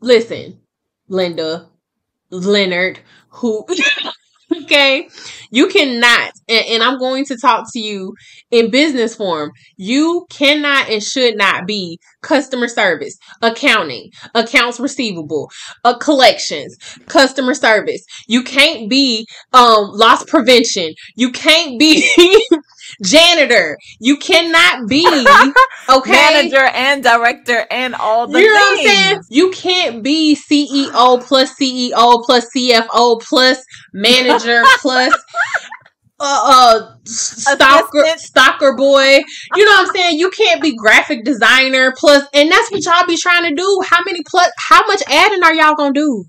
listen, Linda, Leonard, who, okay, you cannot, and I'm going to talk to you in business form. You cannot and should not be customer service, accounting, accounts receivable, collections, customer service. You can't be loss prevention. You can't be janitor. You cannot be okay manager and director and all the you know things. what I'm saying? You can't be CEO plus CEO plus CFO plus manager plus stalker boy. You know what I'm saying? You can't be graphic designer plus, and that's what y'all be trying to do. How much adding are y'all gonna do?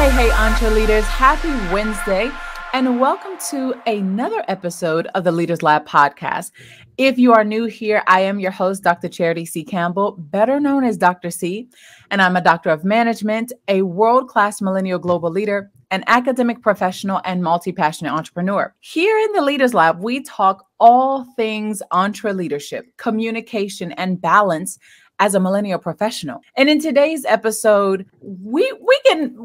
Hey, Entreleaders, happy Wednesday, and welcome to another episode of the Leaders Lab podcast. If you are new here, I am your host, Dr. Charity C. Campbell, better known as Dr. C, and I'm a doctor of management, a world-class millennial global leader, an academic professional, and multi-passionate entrepreneur. Here in the Leaders Lab, we talk all things entreleadership, communication, and balance as a millennial professional. And in today's episode, we can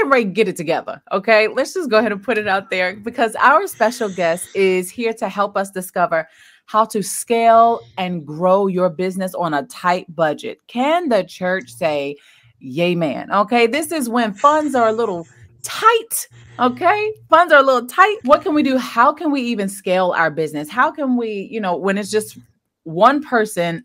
ready to get it together. Okay, let's just go ahead and put it out there because our special guest is here to help us discover how to scale and grow your business on a tight budget. Can the church say, yay, man? Okay, this is when funds are a little tight. Okay, funds are a little tight. What can we do? How can we even scale our business? How can we, when it's just one person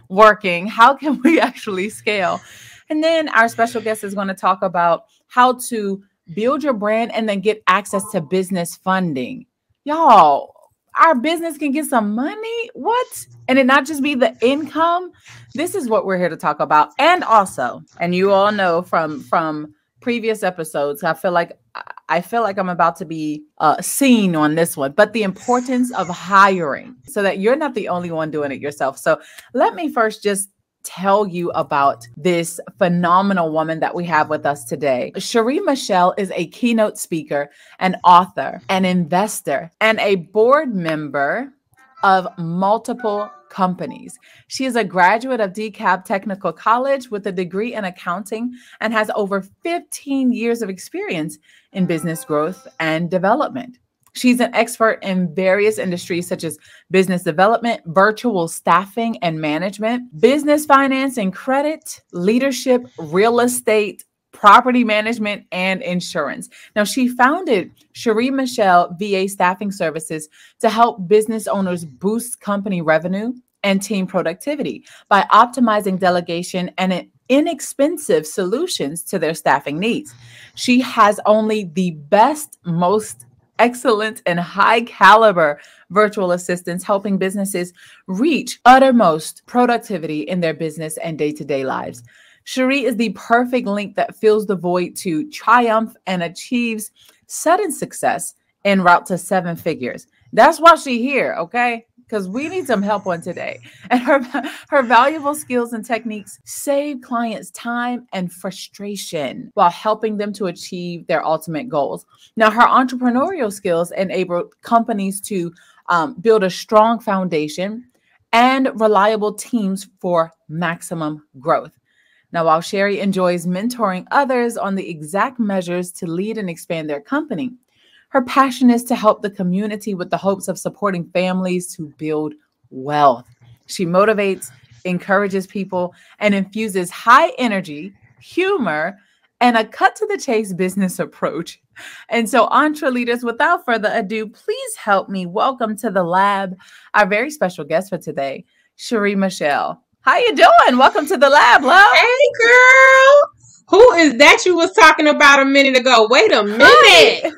working, how can we actually scale? And then our special guest is going to talk about how to build your brand and then get access to business funding. Y'all, our business can get some money. What? And it not just be the income. This is what we're here to talk about. And also, and you all know from previous episodes, I feel like I'm about to be seen on this one, but the importance of hiring so that you're not the only one doing it yourself. So let me first just tell you about this phenomenal woman that we have with us today. Sheri Michele is a keynote speaker, an author, an investor, and a board member of multiple companies. She is a graduate of DeKalb Technical College with a degree in accounting and has over 15 years of experience in business growth and development. She's an expert in various industries such as business development, virtual staffing and management, business finance and credit, leadership, real estate, property management, and insurance. Now, she founded Sheri Michele VA Staffing Services to help business owners boost company revenue and team productivity by optimizing delegation and inexpensive solutions to their staffing needs. She has only the best, most excellent, and high caliber virtual assistants helping businesses reach uttermost productivity in their business and day-to-day lives. Sheri is the perfect link that fills the void to triumph and achieves sudden success en route to 7 figures. That's why she's here, okay? Because we need some help on today. And her valuable skills and techniques save clients time and frustration while helping them to achieve their ultimate goals. Now, her entrepreneurial skills enable companies to build a strong foundation and reliable teams for maximum growth. Now, while Sheri enjoys mentoring others on the exact measures to lead and expand their company, her passion is to help the community with the hopes of supporting families to build wealth. She motivates, encourages people, and infuses high energy, humor, and a cut-to-the-chase business approach. And so, Entreleaders, without further ado, please help me welcome to the lab our very special guest for today, Sheri Michele. How you doing? Welcome to the lab, love. Hey, girl. Who is that you was talking about a minute ago? Wait a minute.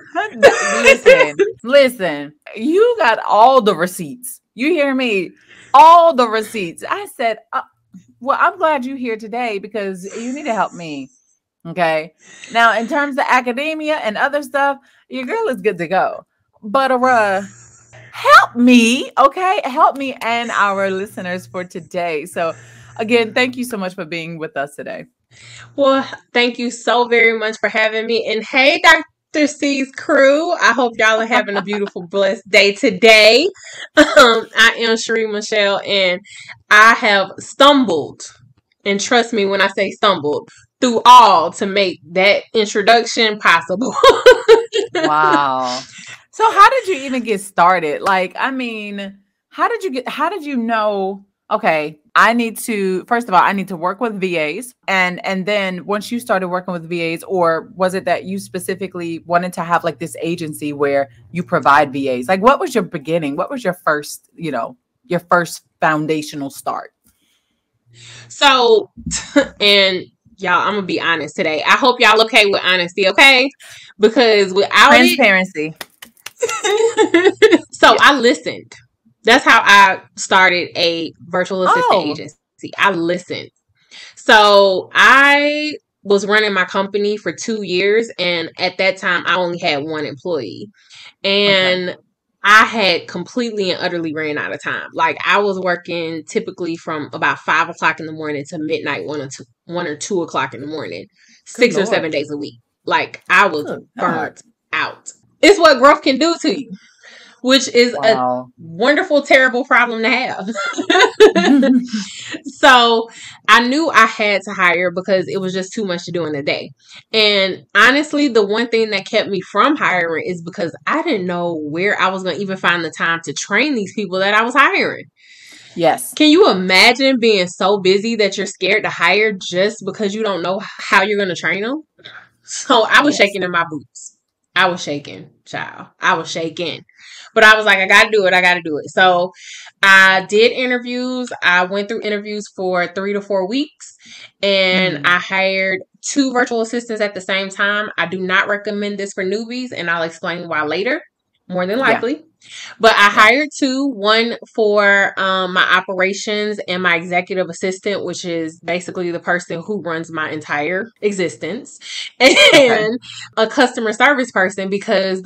Listen, you got all the receipts. You hear me? All the receipts. I said, well, I'm glad you're here today because you need to help me. Okay. Now, in terms of academia and other stuff, your girl is good to go. But help me, okay? Help me and our listeners for today. So again, thank you so much for being with us today. Well, thank you so very much for having me. And hey, Dr. C's crew. I hope y'all are having a beautiful, blessed day today. I am Sheri Michele, and I have stumbled, and trust me when I say stumbled, through all to make that introduction possible. Wow. So how did you even get started? Like, I mean, how did you know, okay, first of all, I need to work with VAs. And then once you started working with VAs, or was it that you specifically wanted to have like this agency where you provide VAs? Like, what was your beginning? What was your first, your first foundational start? So, and y'all, I'm gonna be honest today. I hope y'all okay with honesty, okay? Because without transparency. So yeah. I listened. That's how I started a virtual assistant agency. I listened. So I was running my company for 2 years, and at that time I only had one employee. And I had completely and utterly ran out of time. Like, I was working typically from about 5 o'clock in the morning to midnight, 1 or 2 o'clock in the morning, 6 or 7 days a week. Like, I was burnt out. It's what growth can do to you, which is a wonderful, terrible problem to have. So I knew I had to hire because it was just too much to do in a day. And honestly, the one thing that kept me from hiring is because I didn't know where I was going to even find the time to train these people that I was hiring. Yes. Can you imagine being so busy that you're scared to hire just because you don't know how you're going to train them? So I was shaking in my boots. I was shaking, child. I was shaking. But I was like, I got to do it. I got to do it. So I did interviews. I went through interviews for 3 to 4 weeks. And I hired 2 virtual assistants at the same time. I do not recommend this for newbies. And I'll explain why later, more than likely. Yeah. But I hired 2, one for my operations and my executive assistant, which is basically the person who runs my entire existence, and a customer service person, because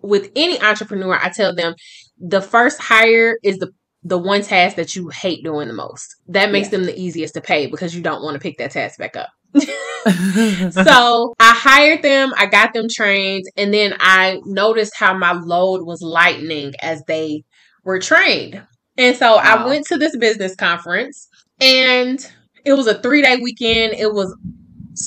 with any entrepreneur, I tell them the first hire is the one task that you hate doing the most. That makes them the easiest to pay because you don't want to pick that task back up. So I hired them, I got them trained, and then I noticed how my load was lightening as they were trained. And so I went to this business conference, and it was a 3-day weekend. It was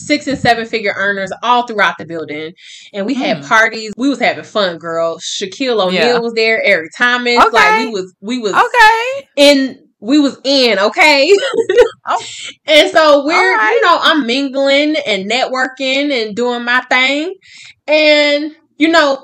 6- and 7-figure earners all throughout the building. And we had parties. We was having fun, girl. Shaquille O'Neal was there, Eric Thomas. Okay. Like we was in, okay? And so we're, I'm mingling and networking and doing my thing. And,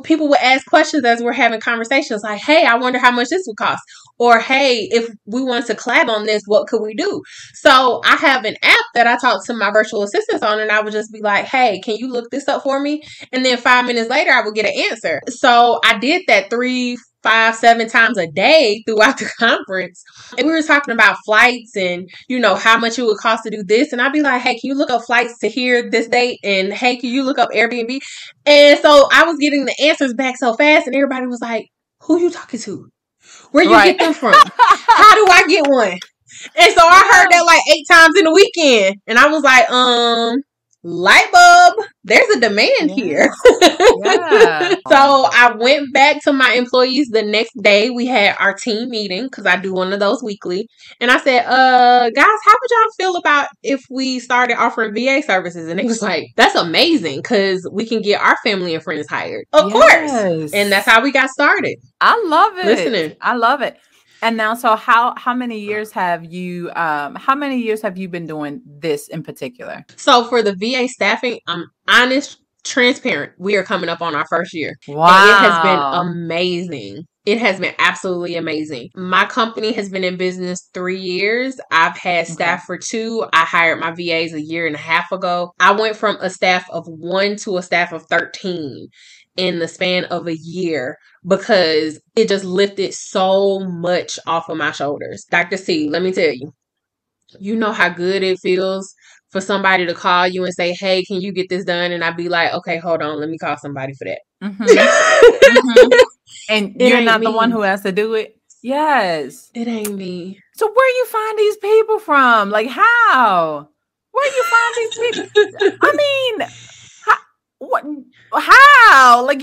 people would ask questions as we're having conversations like, hey, I wonder how much this would cost. Or, hey, if we wanted to collab on this, what could we do? So I have an app that I talk to my virtual assistants on, and I would just be like, hey, can you look this up for me? And then 5 minutes later, I would get an answer. So I did that 3, 5, 7 times a day throughout the conference. And we were talking about flights and, how much it would cost to do this. And I'd be like, hey, can you look up flights to here this date? And hey, can you look up Airbnb? And so I was getting the answers back so fast, and everybody was like, who you talking to? Where you get them from? How do I get one? And so I heard that like 8 times in the weekend. And I was like, light bulb, there's a demand here. So I went back to my employees the next day. We had our team meeting because I do one of those weekly. And I said, guys, how would y'all feel about if we started offering VA services? And it was like, that's amazing because we can get our family and friends hired. Of course. And that's how we got started. I love it. Listening. I love it. And now, so how many years have you been doing this in particular? So for the VA staffing, I'm honest, transparent. We are coming up on our first year. Wow. And it has been amazing. It has been absolutely amazing. My company has been in business 3 years. I've had staff for 2. I hired my VAs a year and a half ago. I went from a staff of 1 to a staff of 13 in the span of a year because it just lifted so much off of my shoulders. Dr. C, let me tell you, you know how good it feels for somebody to call you and say, hey, can you get this done? And I'd be like, okay, hold on, let me call somebody for that. And you're not the one who has to do it? Yes. It ain't me. So where you find these people from? Like, how? Where you find these people? I mean, what? How? Like,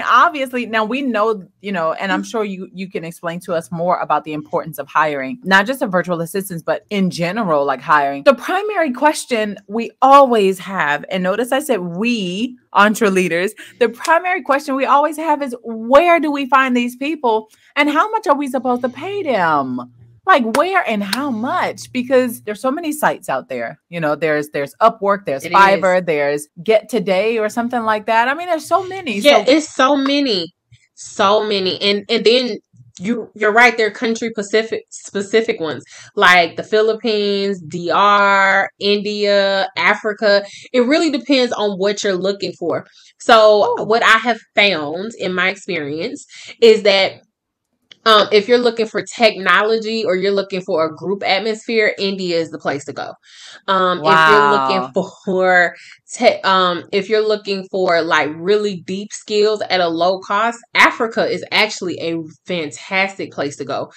obviously, now we know, and I'm sure you can explain to us more about the importance of hiring, not just of virtual assistants, but in general, like hiring. The primary question we always have, and notice I said we, Entreleaders, the primary question we always have is, where do we find these people and how much are we supposed to pay them? Like, where and how much? Because there's so many sites out there. There's Upwork, there's Fiverr, there's Get Today or something like that. I mean, there's so many. Yeah, it's so many. And then you're right, there are country specific ones like the Philippines, DR, India, Africa. It really depends on what you're looking for. So what I have found in my experience is that if you're looking for technology or you're looking for a group atmosphere, India is the place to go. If you're looking for like really deep skills at a low cost, Africa is actually a fantastic place to go.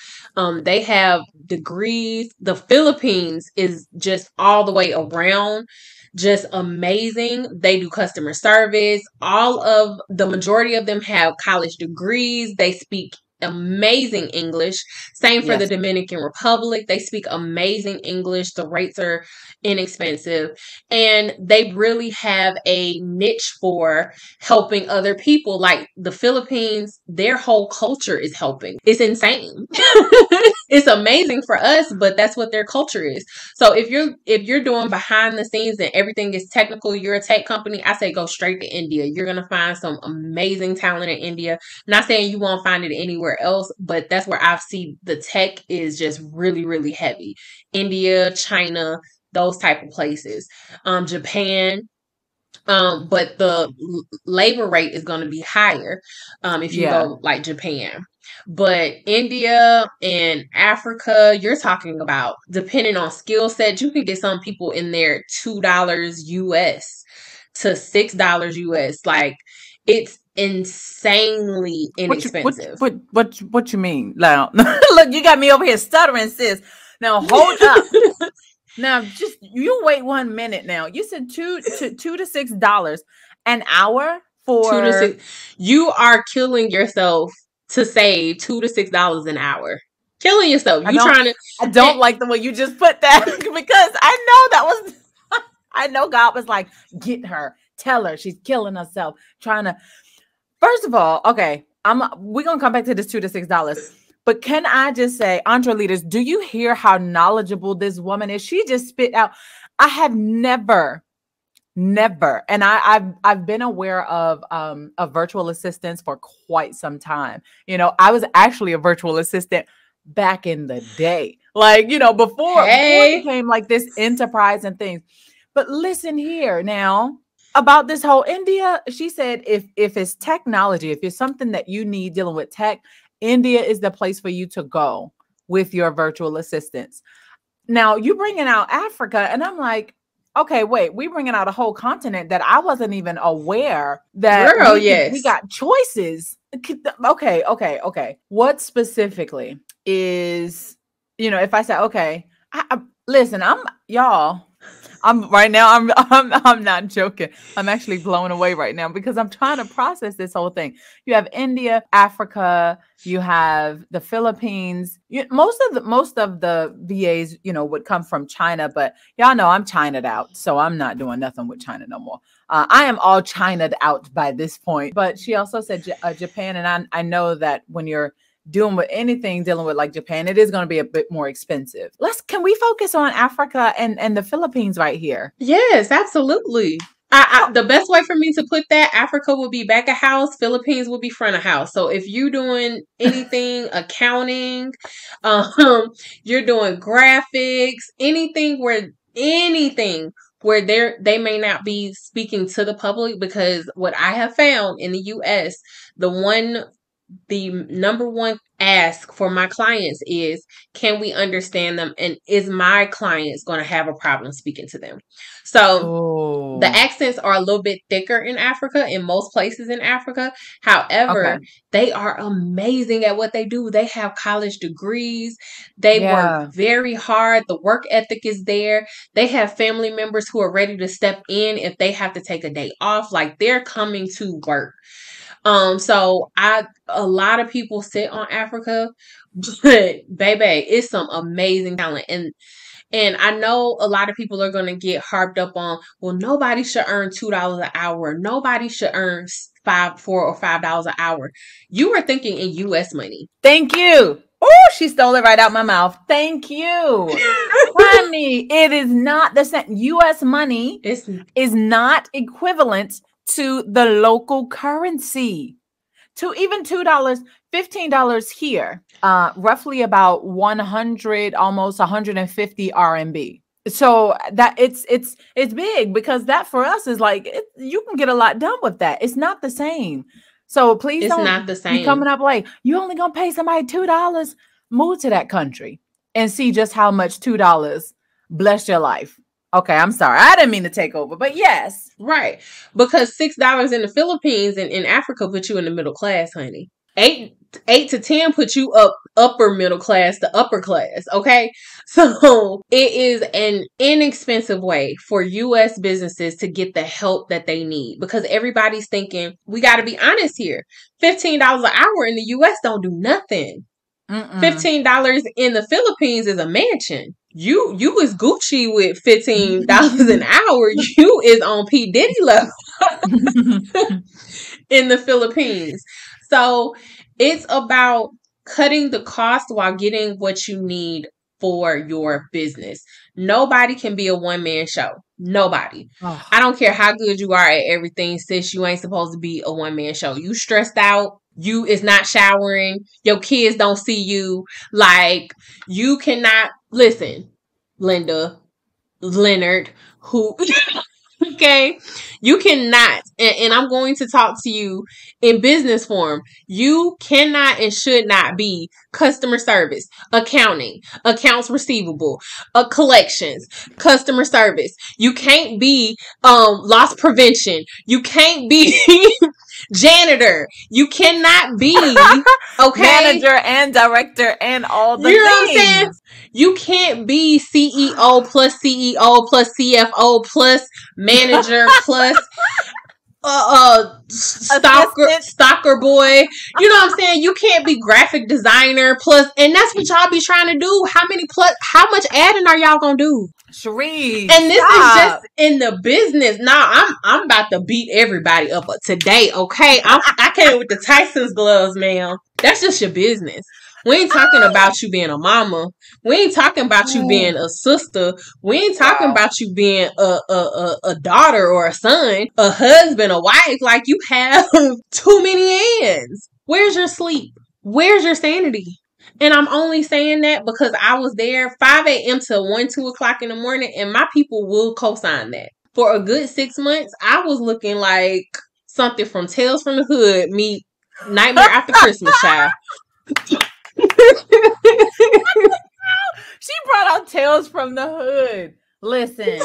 They have degrees. The Philippines is just all the way around just amazing. They do customer service. The majority of them have college degrees. They speak amazing English. Same for the Dominican Republic. They speak amazing English. The rates are inexpensive. And they really have a niche for helping other people. Like the Philippines, their whole culture is helping. It's insane. It's amazing for us, but that's what their culture is. So if you're doing behind the scenes and everything is technical, you're a tech company, I say go straight to India. You're going to find some amazing talent in India. Not saying you won't find it anywhere else, but that's where I've seen the tech is just really, really heavy. India, China, those type of places. Japan. But the labor rate is going to be higher if you go like Japan. But India and Africa, you're talking about, depending on skill set, you can get some people in there $2 US to $6 US. Like, it's insanely inexpensive. What you mean? Now, look, you got me over here stuttering, sis. Now hold up. Now, just you wait 1 minute. Now, you said $2 to $6 an hour for 2 to 6. You are killing yourself to save $2 to $6 an hour. Killing yourself. I don't like the way you just put that because I know God was like, get her, tell her she's killing herself, trying to. First of all, okay, we're gonna come back to this $2 to $6. But can I just say, Entreleaders, do you hear how knowledgeable this woman is? She just spit out. I have never, and I've been aware of virtual assistants for quite some time. I was actually a virtual assistant back in the day, like, before it became like this enterprise and things. But listen here now about this whole India. She said, if it's technology, if it's something that you need dealing with tech, India is the place for you to go with your virtual assistants. Now, you bringing out Africa, and I'm like, okay, wait, we bringing out a whole continent that I wasn't even aware that we got choices. Okay. What specifically is, if I say, okay, listen, I'm right now. I'm not joking. I'm actually blown away right now because I'm trying to process this whole thing. You have India, Africa. You have the Philippines. Most of the VAs, would come from China, but y'all know I'm China'd out, so I'm not doing nothing with China no more. I am all China'd out by this point. But she also said Japan, and I know that when you're dealing with like Japan, it is going to be a bit more expensive. Can we focus on Africa and the Philippines right here? Yes, absolutely. The best way for me to put that, Africa will be back of house, Philippines will be front of house. So if you're doing anything accounting, you're doing graphics, anything where they may not be speaking to the public, because what I have found in the US, the number one ask for my clients is, can we understand them? And is my clients going to have a problem speaking to them? So the accents are a little bit thicker in Africa, in most places in Africa. However, they are amazing at what they do. They have college degrees. They work very hard. The work ethic is there. They have family members who are ready to step in if they have to take a day off. Like, they're coming to work. So a lot of people sit on Africa, but baby, it's some amazing talent. And I know a lot of people are going to get harped up on, well, nobody should earn $2 an hour. Nobody should earn $4 or $5 an hour. You were thinking in US money. Thank you. Oh, she stole it right out my mouth. Thank you. Honey, it is not the same. US money is not equivalent to the local currency. To even $2, $15 here, roughly about 100, almost 150 RMB. So that it's big, because that for us is like, you can get a lot done with that. It's not the same. So please don't not the same. Be coming up like, you only gonna pay somebody $2. Move to that country and see just how much $2 bless your life. Okay, I'm sorry. I didn't mean to take over, but yes. Right. Because $6 in the Philippines and in Africa put you in the middle class, honey. 8 to 10 put you up upper middle class to upper class. Okay. So it is an inexpensive way for US businesses to get the help that they need, because everybody's thinking, we got to be honest here. $15 an hour in the US don't do nothing. $15 in the Philippines is a mansion. You is Gucci with $15 an hour. You is on P. Diddy level in the Philippines. So it's about cutting the cost while getting what you need for your business. Nobody can be a one-man show. Nobody. Oh. I don't care how good you are at everything, sis. You ain't supposed to be a one-man show. You stressed out. You is not showering. Your kids don't see you. Like, you cannot listen, Linda, Leonard, who, okay, you cannot, and I'm going to talk to you in business form. You cannot and should not be customer service, accounting, accounts receivable, collections, customer service. You can't be loss prevention. You can't be janitor. You cannot be manager and director and all the things. You know what I'm saying? You can't be CEO plus CEO plus CFO plus manager plus stalker boy. You know what I'm saying? You can't be graphic designer plus, and that's what y'all be trying to do. How much adding are y'all gonna do? Sheri, and this is just in the business. Now I'm about to beat everybody up today. Okay, I came with the Tyson's gloves, man. That's just your business. We ain't talking about you being a mama. We ain't talking about you being a sister. We ain't talking about you being a daughter or a son, a husband, a wife. Like, you have too many hands. Where's your sleep? Where's your sanity? And I'm only saying that because I was there 5 a.m. to 1, 2 o'clock in the morning, and my people will co-sign that. For a good 6 months, I was looking like something from Tales from the Hood meet Nightmare After Christmas, child. She brought out Tales from the Hood. Listen.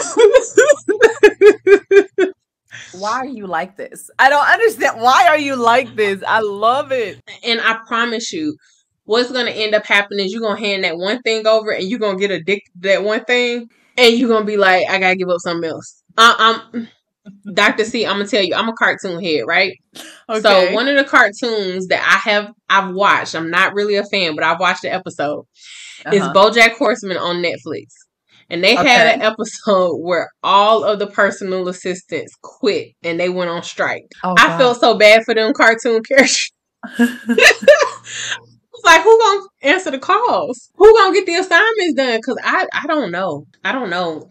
Why are you like this? I don't understand. Why are you like this? I love it. And I promise you, what's going to end up happening is you're going to hand that one thing over and you're going to get addicted to that one thing. And you're going to be like, I got to give up something else. Dr. C, I'm going to tell you, I'm a cartoon head, right? Okay. So one of the cartoons that I've watched, I'm not really a fan, but I've watched the episode, is BoJack Horseman on Netflix. And they had an episode where all of the personal assistants quit and they went on strike. Oh, I felt so bad for them cartoon characters. It's like, who gonna answer the calls? Who gonna get the assignments done? Because I don't know. I don't know.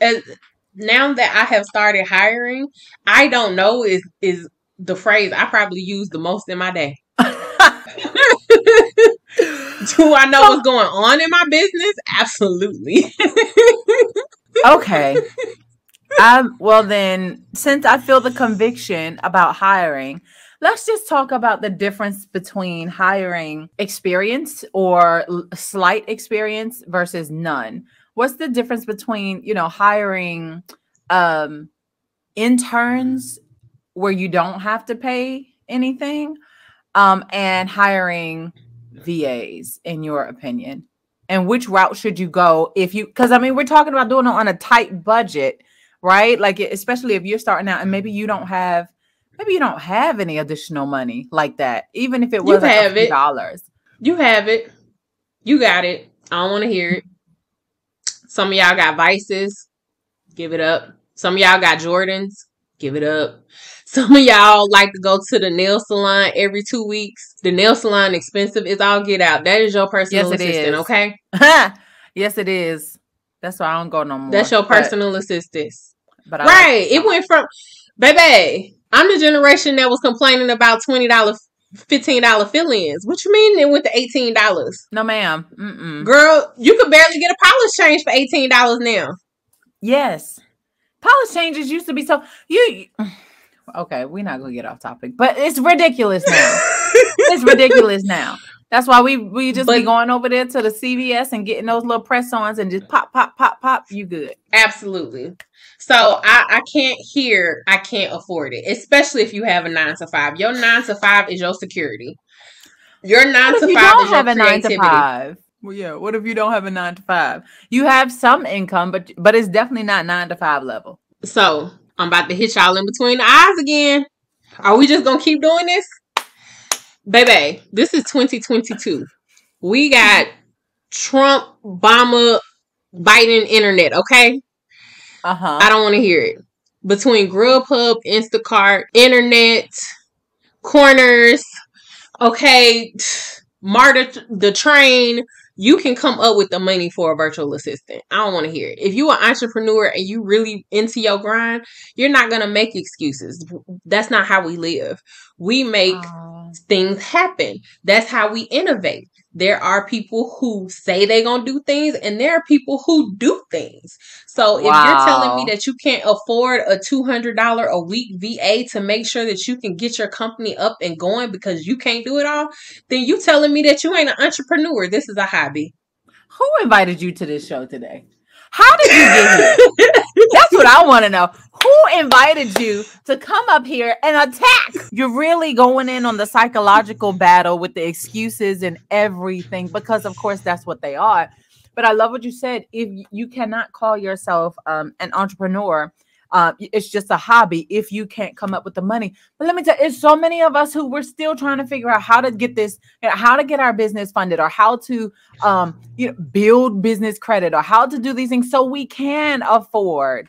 Now that I have started hiring, I don't know is the phrase I probably use the most in my day. Do I know what's going on in my business? Absolutely. Okay. Well then, since I feel the conviction about hiring, let's just talk about the difference between hiring experience or slight experience versus none. What's the difference between, hiring interns where you don't have to pay anything, and hiring VAs, in your opinion? And which route should you go because we're talking about doing it on a tight budget, right? Like, especially if you're starting out and maybe you don't have any additional money like that, even if it was like a few dollars. You have it. You got it. I don't want to hear it. Some of y'all got Vices. Give it up. Some of y'all got Jordans. Give it up. Some of y'all like to go to the nail salon every 2 weeks. The nail salon expensive is all get out. That is your personal assistant, okay? Yes, it is. That's why I don't go no more. That's your personal assistant. But right. It went from, baby, I'm the generation that was complaining about $20, $15 fill-ins. What you mean it went to $18? No, ma'am. Mm-mm. Girl, you could barely get a polish change for $18 now. Yes. Polish changes used to be so... Okay, we're not going to get off topic, but it's ridiculous now. It's ridiculous now. That's why we just be going over there to the CVS and getting those little press-ons and just pop, pop, pop, pop. You good. Absolutely. So I can't afford it, especially if you have a 9-to-5. Your 9-to-5 is your security. Your 9-to-5 is your creativity. 9-to-5? Well, yeah. What if you don't have a 9-to-5? You have some income, but it's definitely not 9-to-5 level. So I'm about to hit y'all in between the eyes again. Are we just gonna keep doing this? Baby, this is 2022. We got Trump, Obama, Biden internet, okay? I don't want to hear it. Between Grubhub, Instacart, internet, corners, okay, MARTA, the train, you can come up with the money for a virtual assistant. I don't want to hear it. If you're an entrepreneur and you really into your grind, you're not going to make excuses. That's not how we live. We make things happen. That's how we innovate. There are people who say they're going to do things, and there are people who do things. So if you're telling me that you can't afford a $200 a week VA to make sure that you can get your company up and going because you can't do it all, then you telling me that you ain't an entrepreneur. This is a hobby. Who invited you to this show today? How did you get here? That's what I want to know. Who invited you to come up here and attack? You're really going in on the psychological battle with the excuses and everything, because of course that's what they are. But I love what you said. If you cannot call yourself an entrepreneur, it's just a hobby if you can't come up with the money. But let me tell you, it's so many of us who we're still trying to figure out how to get this, how to get our business funded, or how to build business credit, or how to do these things so we can afford.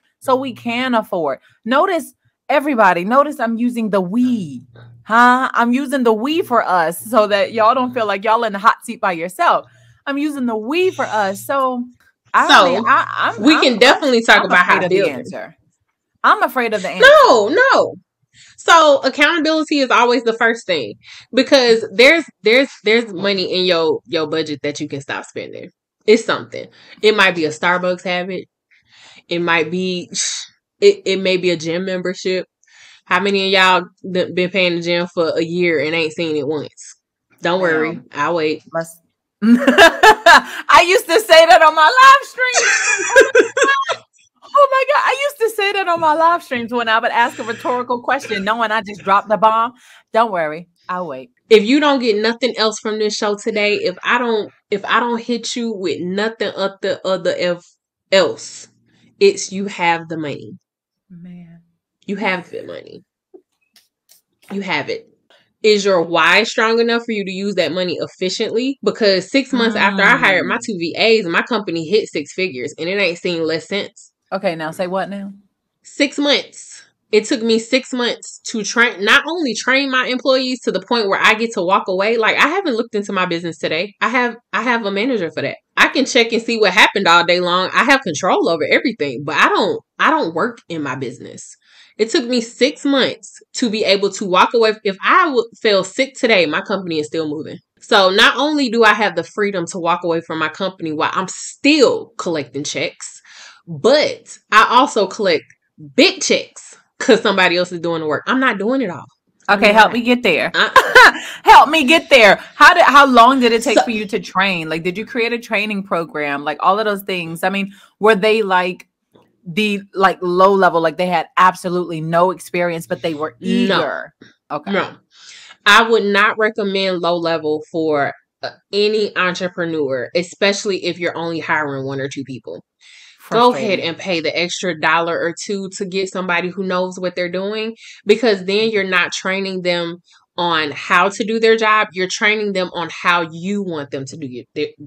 Notice, everybody, I'm using the we. I'm using the we for us so that y'all don't feel like y'all in the hot seat by yourself. I'm using the we for us. So we can definitely talk about how to build it. I'm afraid of the answer. No. So accountability is always the first thing, because there's money in your budget that you can stop spending. It's something. It might be a Starbucks habit. It might be it may be a gym membership. How many of y'all been paying the gym for a year and ain't seen it once? Don't worry, I'll wait. I used to say that on my live stream. Oh my God. I used to say that on my live streams when I would ask a rhetorical question, knowing I just dropped the bomb. Don't worry, I'll wait. If you don't get nothing else from this show today, if I don't hit you with nothing else, it's you have the money. Man. You have the money. You have it. Is your why strong enough for you to use that money efficiently? Because 6 months after I hired my 2 VAs, my company hit 6 figures and it ain't seen less since. Okay, now say what now? 6 months. It took me 6 months to not only train my employees to the point where I get to walk away. Like, I haven't looked into my business today. I have a manager for that. I can check and see what happened all day long. I have control over everything, but I don't work in my business. It took me 6 months to be able to walk away. If I fell sick today, my company is still moving. So not only do I have the freedom to walk away from my company while I'm still collecting checks, but I also collect big checks because somebody else is doing the work. I'm not doing it all. Okay, help me get there. I, Help me get there. How long did it take for you to train? Like, did you create a training program? Like all of those things. I mean, were they like the like low level, like they had absolutely no experience, but they were eager? Okay. No. I would not recommend low level for any entrepreneur, especially if you're only hiring one or two people. Go ahead and pay the extra $1 or $2 to get somebody who knows what they're doing, because then you're not training them on how to do their job. You're training them on how you want them to do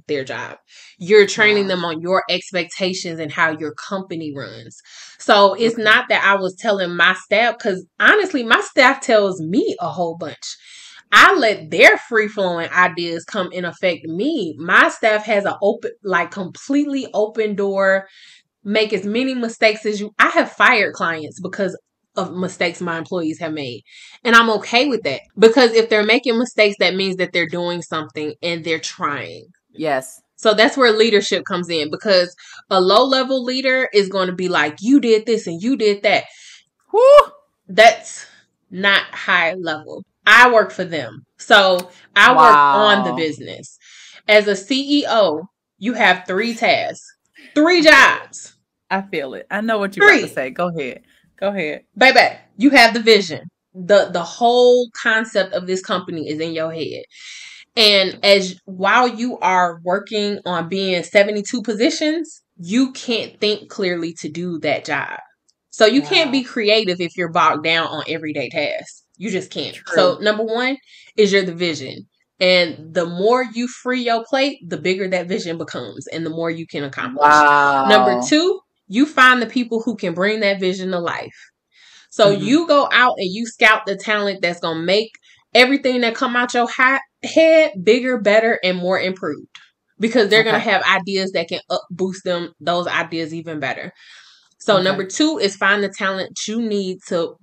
their job. You're training them on your expectations and how your company runs. So it's not that I was telling my staff, because honestly, my staff tells me a whole bunch. I let their free-flowing ideas come and affect me. My staff has an open, like completely open door. Make as many mistakes as you. I have fired clients because of mistakes my employees have made. And I'm okay with that, because if they're making mistakes, that means that they're doing something and they're trying. Yes. So that's where leadership comes in, because a low-level leader is going to be like, you did this and you did that. Whew. That's not high level. I work for them. So I work on the business. As a CEO, you have 3 tasks, 3 jobs. I feel it. I know what you're about to say. Go ahead. Go ahead. Baby, you have the vision. The whole concept of this company is in your head. And while you are working on being 72 positions, you can't think clearly to do that job. So you can't be creative if you're bogged down on everyday tasks. You just can't. True. So number 1 is the vision. And the more you free your plate, the bigger that vision becomes and the more you can accomplish. Wow. Number 2, you find the people who can bring that vision to life. So you go out and you scout the talent that's going to make everything that come out your head bigger, better, and more improved. Because they're going to have ideas that can boost them, those ideas even better. So number 2 is find the talent you need to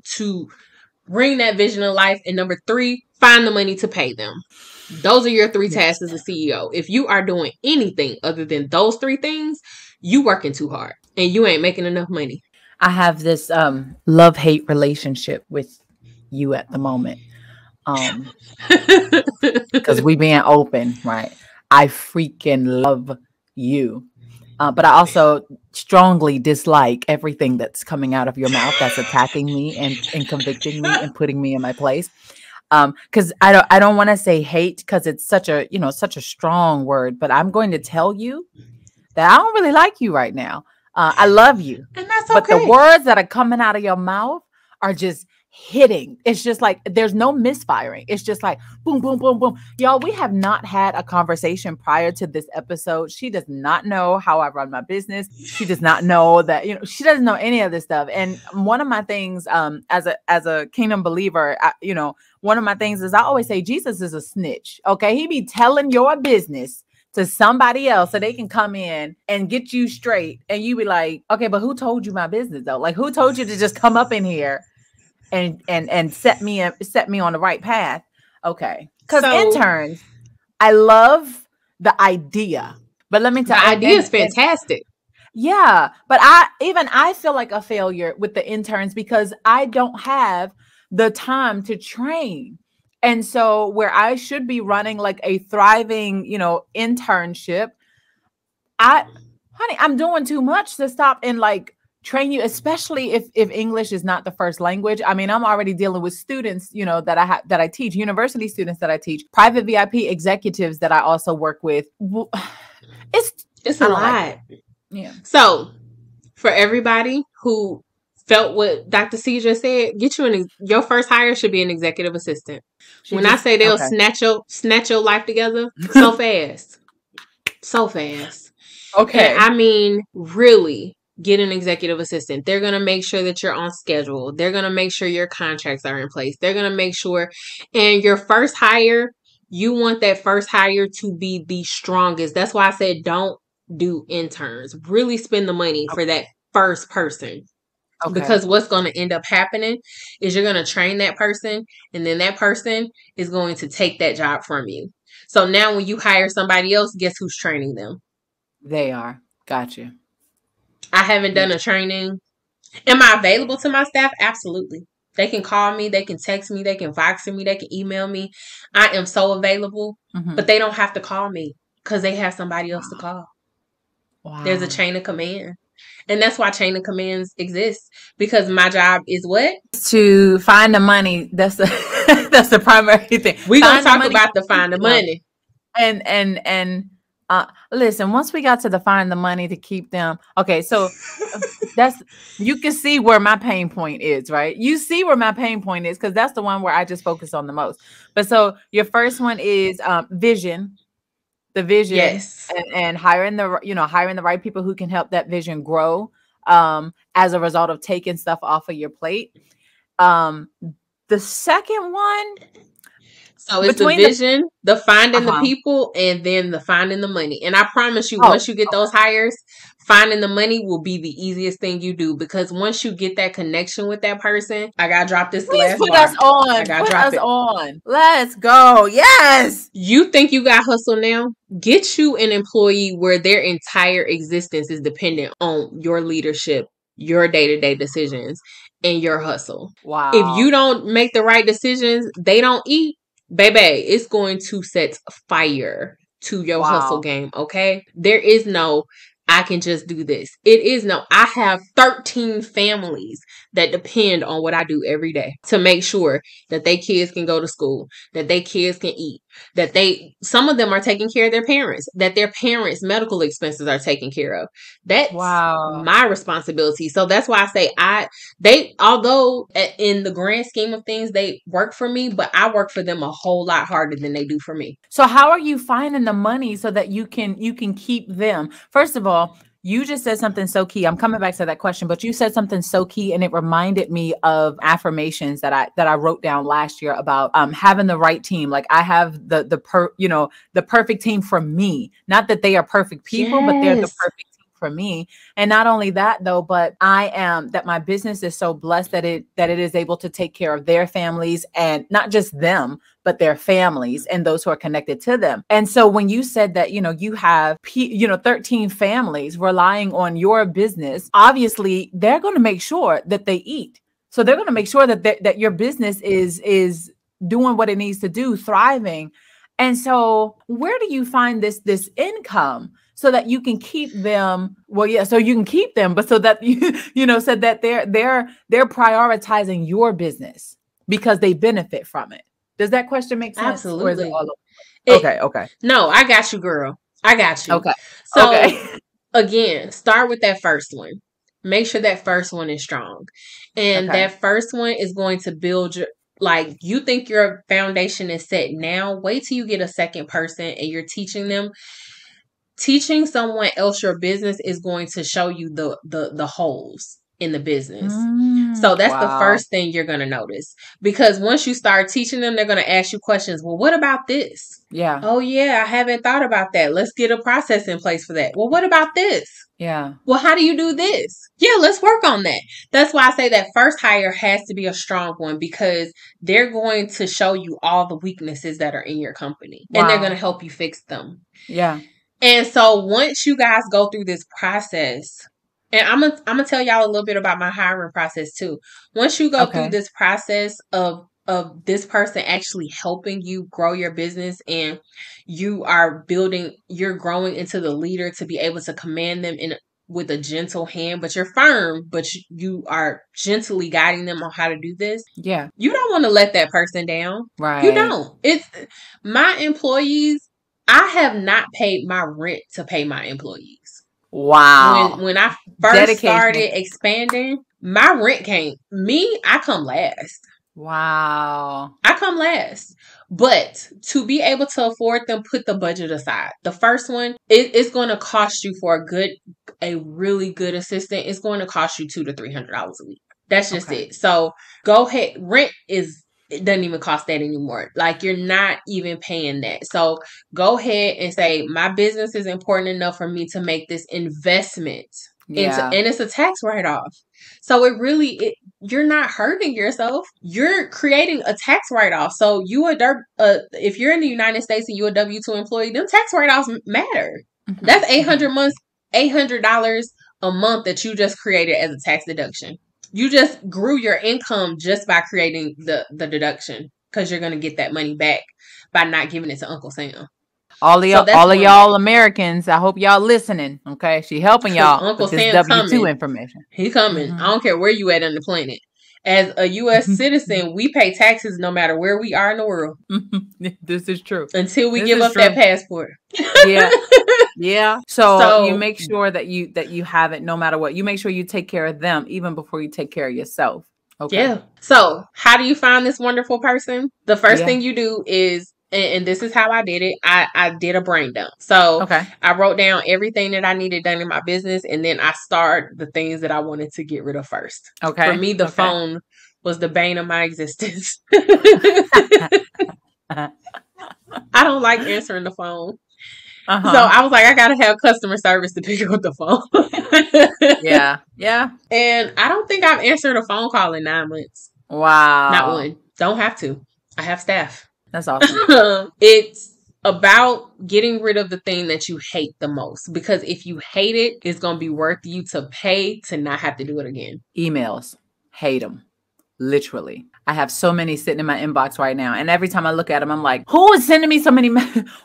bring that vision to life. And number 3, find the money to pay them. Those are your 3 tasks as a CEO. If you are doing anything other than those 3 things, you working too hard and you ain't making enough money. I have this love-hate relationship with you at the moment. Because we being open, right? I freaking love you. But I also strongly dislike everything that's coming out of your mouth that's attacking me and convicting me and putting me in my place. Because I don't want to say hate, because it's such a strong word, but I'm going to tell you that I don't really like you right now. I love you, and that's okay. But the words that are coming out of your mouth are just hitting. It's just like there's no misfiring. It's just like boom, boom, boom, boom. Y'all, we have not had a conversation prior to this episode. She does not know how I run my business. She does not know that, she doesn't know any of this stuff. And one of my things, as a kingdom believer, one of my things is I always say Jesus is a snitch. Okay. He be telling your business to somebody else so they can come in and get you straight. And you be like, okay, but who told you my business though? Like, who told you to just come up in here and set me on the right path? Okay. Because interns, I love the idea. But let me tell you, the idea is fantastic. Yeah. But I feel like a failure with the interns because I don't have the time to train. And so where I should be running like a thriving, internship, I'm doing too much to stop and like train you, especially if English is not the first language. I mean, I'm already dealing with students, that I teach, university students that I teach, private VIP executives that I also work with. It's a lot. Yeah. So for everybody who felt what Dr. C just said, get your first hire should be an executive assistant. I say they'll snatch your life together so fast. So fast. Okay. And I mean, really get an executive assistant. They're going to make sure that you're on schedule. They're going to make sure your contracts are in place. They're going to make sure, and your first hire, you want that first hire to be the strongest. That's why I said don't do interns. Really spend the money for that first person. Okay. Because what's going to end up happening is you're going to train that person, and then that person is going to take that job from you. So now when you hire somebody else, guess who's training them? They are. Gotcha. I haven't done a training. Am I available to my staff? Absolutely. They can call me, they can text me, they can Vox me, they can email me. I am so available, but they don't have to call me because they have somebody else to call. Wow. There's a chain of command. And that's why chain of commands exists, because my job is what? To find the money. That's the that's the primary thing. We're going to talk about the find the money. And listen, once we got to the find the money to keep them. Okay, so that's, you can see where my pain point is, right? You see where my pain point is, because that's the one where I just focus on the most. But so your first one is vision. The vision, yes, and hiring the right people who can help that vision grow as a result of taking stuff off of your plate. The second one, so it's the vision, the finding the people, and then the finding the money. And I promise you, once you get those hires, finding the money will be the easiest thing you do, because once you get that connection with that person, I gotta drop this last put bar. us on. Put us on. Let's go. Yes. You think you got hustle now? Get you an employee where their entire existence is dependent on your leadership, your day-to-day decisions, and your hustle. Wow. If you don't make the right decisions, they don't eat. Baby, it's going to set fire to your hustle game, okay? There is no, I can just do this. It is no, I have 13 families that depend on what I do every day to make sure that their kids can go to school, that their kids can eat, that some of them are taking care of their parents, that their parents' medical expenses are taken care of. That's my responsibility. So that's why I say although in the grand scheme of things, they work for me, but I work for them a whole lot harder than they do for me. So how are you finding the money so that you can keep them? First of all, you just said something so key. I'm coming back to that question, but you said something so key, and it reminded me of affirmations that I wrote down last year about having the right team. Like, I have the perfect team for me. Not that they are perfect people, but they're the perfect team for me. And not only that though, but that my business is so blessed that it is able to take care of their families, and not just them, but their families and those who are connected to them. And so when you said that, you have 13 families relying on your business, obviously they're going to make sure that they eat. So they're going to make sure that your business is doing what it needs to do, thriving. And so where do you find this income so that you can keep them? Well, yeah, so you can keep them, but so that so that they're prioritizing your business because they benefit from it. Does that question make sense? Absolutely. Or is it all over? Okay. No, I got you, girl. I got you. Okay. So again, start with that first one. Make sure that first one is strong. And that first one is going to build you think your foundation is set now. Wait till you get a second person and you're teaching them. Teaching someone else your business is going to show you the holes in the business. So that's the first thing you're going to notice, because once you start teaching them, they're going to ask you questions. Well, what about this? Yeah. Oh yeah, I haven't thought about that. Let's get a process in place for that. Well, what about this? Yeah. Well, how do you do this? Yeah, let's work on that. That's why I say that first hire has to be a strong one, because they're going to show you all the weaknesses that are in your company, and they're going to help you fix them. Yeah. And so once you guys go through this process, and I'm gonna tell y'all a little bit about my hiring process too. Once you go through this process of this person actually helping you grow your business, and you're growing into the leader to be able to command them with a gentle hand, but you're firm, but you are gently guiding them on how to do this. Yeah. You don't want to let that person down. Right. You don't. It's my employees. I have not paid my rent to pay my employees. Wow. When I first started expanding, my rent I come last. Wow. I come last. But to be able to afford them, put the budget aside. The first one, it's going to cost you for a really good assistant. It's going to cost you $200 to $300 a week. That's just it. So go ahead. Rent it doesn't even cost that anymore. Like, you're not even paying that. So go ahead and say, my business is important enough for me to make this investment. And it's a tax write-off. So you're not hurting yourself. You're creating a tax write-off. So if you're in the United States and you're a W-2 employee, them tax write-offs matter. Mm-hmm. That's $800 a month that you just created as a tax deduction. You just grew your income just by creating the deduction, because you're going to get that money back by not giving it to Uncle Sam. All of y'all Americans, I hope y'all listening. Okay, she helping y'all Uncle with this Sam W-2 coming. information. He coming. I don't care where you at on the planet. As a U.S. citizen, we pay taxes no matter where we are in the world. This is true. Until we give up that passport. Yeah. Yeah. So you make sure that you have it no matter what. You make sure you take care of them even before you take care of yourself. Okay. Yeah. So how do you find this wonderful person? The first thing you do is, and this is how I did it. I did a brain dump. So I wrote down everything that I needed done in my business, and then I started the things that I wanted to get rid of first. Okay. For me, the phone was the bane of my existence. I don't like answering the phone. So I was like, I gotta have customer service to pick up the phone. Yeah. And I don't think I've answered a phone call in 9 months. Wow. Not one. Don't have to. I have staff. That's awesome. It's about getting rid of the thing that you hate the most, because if you hate it, it's going to be worth you to pay to not have to do it again. Emails. Hate them. Literally. I have so many sitting in my inbox right now. And every time I look at them, I'm like, who is sending me so many?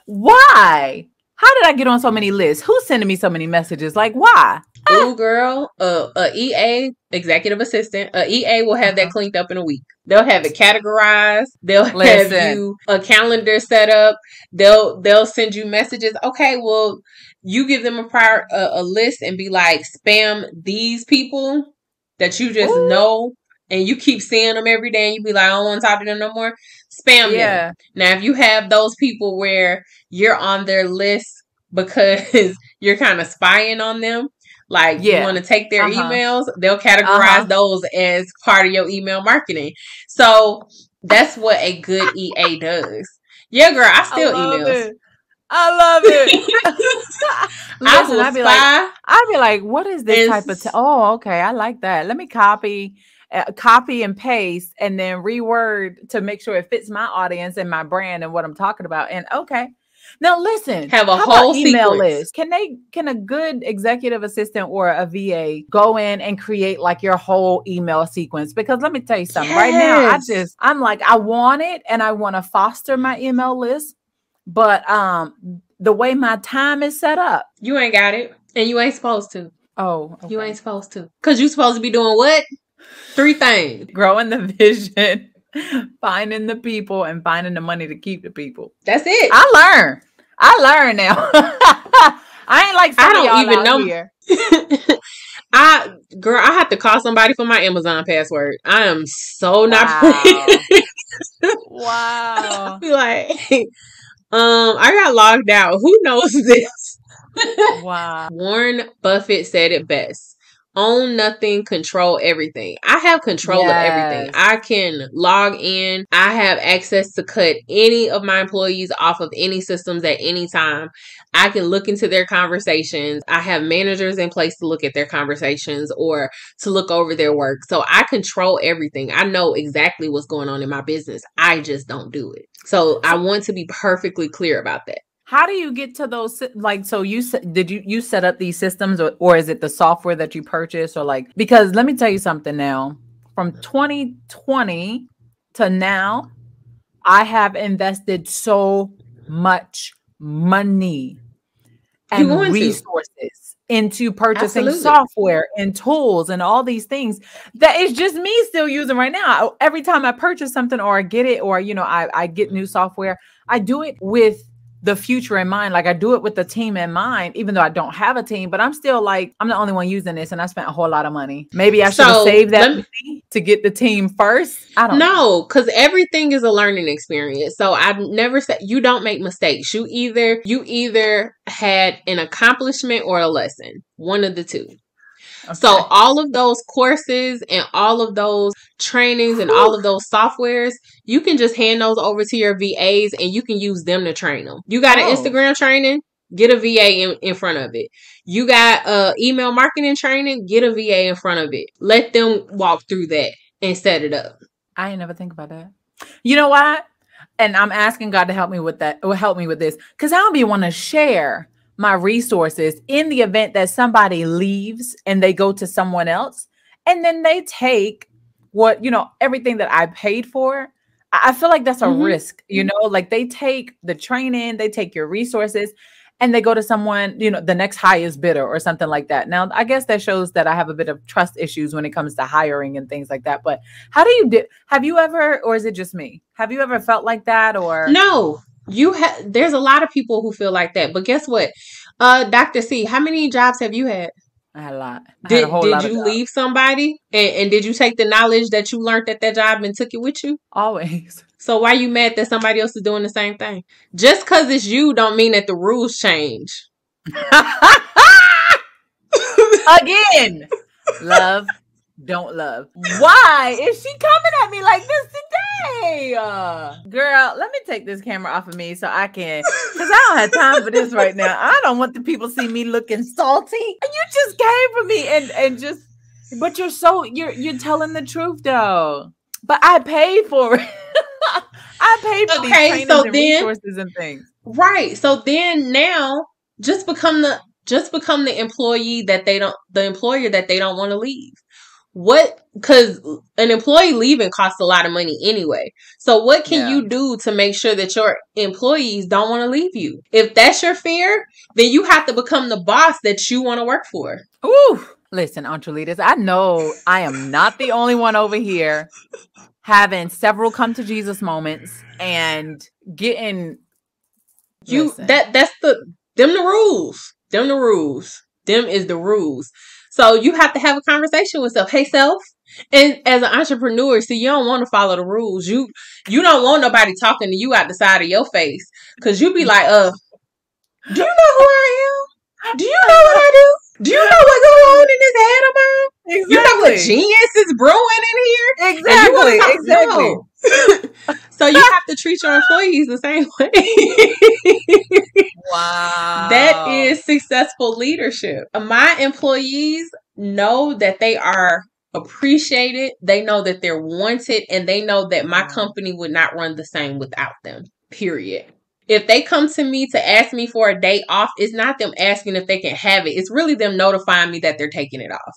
Why? How did I get on so many lists? Who's sending me so many messages? Like, why? Ooh, girl, a EA, executive assistant, a EA will have that cleaned up in a week. They'll have it categorized. They'll have you a calendar set up. They'll send you messages. Okay, well, you give them a list and be like, spam these people that you just know, and you keep seeing them every day, and you be like, I don't want to talk to them no more. Spam them. Now, if you have those people where you're on their list because you're kind of spying on them, like you want to take their emails, they'll categorize those as part of your email marketing. So that's what a good EA does. Yeah, girl, I steal emails. I love it. Listen, I'd be like, what is this type of? Okay, I like that. Let me copy and paste, and then reword to make sure it fits my audience and my brand and what I'm talking about. And now listen, have a whole email list. Can a good executive assistant or a VA go in and create like your whole email sequence? Because let me tell you something. Right now, I'm like, I want it, and I want to foster my email list, but the way my time is set up, you ain't got it, and you ain't supposed to. Oh, you ain't supposed to, because you're supposed to be doing what? 3 things: growing the vision, finding the people, and finding the money to keep the people. That's it. I learn now. I ain't like some I don't even know. Here. I have to call somebody for my Amazon password. I am so not playing. Wow. I'll be like, I got logged out. Who knows this? Wow. Warren Buffett said it best. Own nothing, control everything. I have control of everything. I can log in. I have access to cut any of my employees off of any systems at any time. I can look into their conversations. I have managers in place to look at their conversations or to look over their work. So I control everything. I know exactly what's going on in my business. I just don't do it. So I want to be perfectly clear about that. How do you get to those? Like, so you set up these systems, or is it the software that you purchase, or like, because let me tell you something now, from 2020 to now, I have invested so much money and resources into purchasing software and tools and all these things that is just me still using right now. Every time I purchase something or I get it, or, I get new software, I do it with the future in mind. Like, I do it with the team in mind, even though I don't have a team, but I'm still like, I'm the only one using this, and I spent a whole lot of money. Maybe I should have saved that money to get the team first. I don't know. Because everything is a learning experience. So I've never said you don't make mistakes. You either had an accomplishment or a lesson, one of the two. Okay. So all of those courses and all of those trainings and all of those softwares, you can just hand those over to your VAs and you can use them to train them. You got an Instagram training, get a VA in front of it. You got email marketing training, get a VA in front of it. Let them walk through that and set it up. I ain't never think about that. You know what? And I'm asking God to help me with that, or help me with this, because I don't be want to share my resources in the event that somebody leaves and they go to someone else. And then they take what, everything that I paid for. I feel like that's a risk, like they take the training, they take your resources, and they go to someone, the next highest bidder or something like that. Now, I guess that shows that I have a bit of trust issues when it comes to hiring and things like that. But how do you have you ever, or is it just me? Have you ever felt like that? Or no, there's a lot of people who feel like that. But guess what? Dr. C, how many jobs have you had? I had a lot. Did you leave somebody? And did you take the knowledge that you learned at that job and took it with you? Always. So why are you mad that somebody else is doing the same thing? Just because it's you don't mean that the rules change. Again, love, don't love. Why is she coming at me like this today? Girl, let me take this camera off of me so I can, because I don't have time for this right now. I don't want the people see me looking salty. And you just came for me and just, but you're telling the truth though. But I paid for it. I paid for these trainings and resources and things. Right. So then now just become the employee the employer that they don't want to leave. Because an employee leaving costs a lot of money anyway. So what can you do to make sure that your employees don't want to leave you? If that's your fear, then you have to become the boss that you want to work for. Ooh, listen, Entreleaders, I know I am not the only one over here having several come to Jesus moments and getting the rules. Them is the rules. So you have to have a conversation with self. Hey, self. And as an entrepreneur, see, you don't want to follow the rules. You don't want nobody talking to you out the side of your face. Because you be like, do you know who I am? Do you know what I do? Do you know what's going on in this head of mine? Exactly. You know what genius is brewing in here? Exactly. No. So you have to treat your employees the same way. Wow. That is successful leadership. My employees know that they are appreciated. They know that they're wanted, and they know that my company would not run the same without them. Period. If they come to me to ask me for a day off, it's not them asking if they can have it. It's really them notifying me that they're taking it off.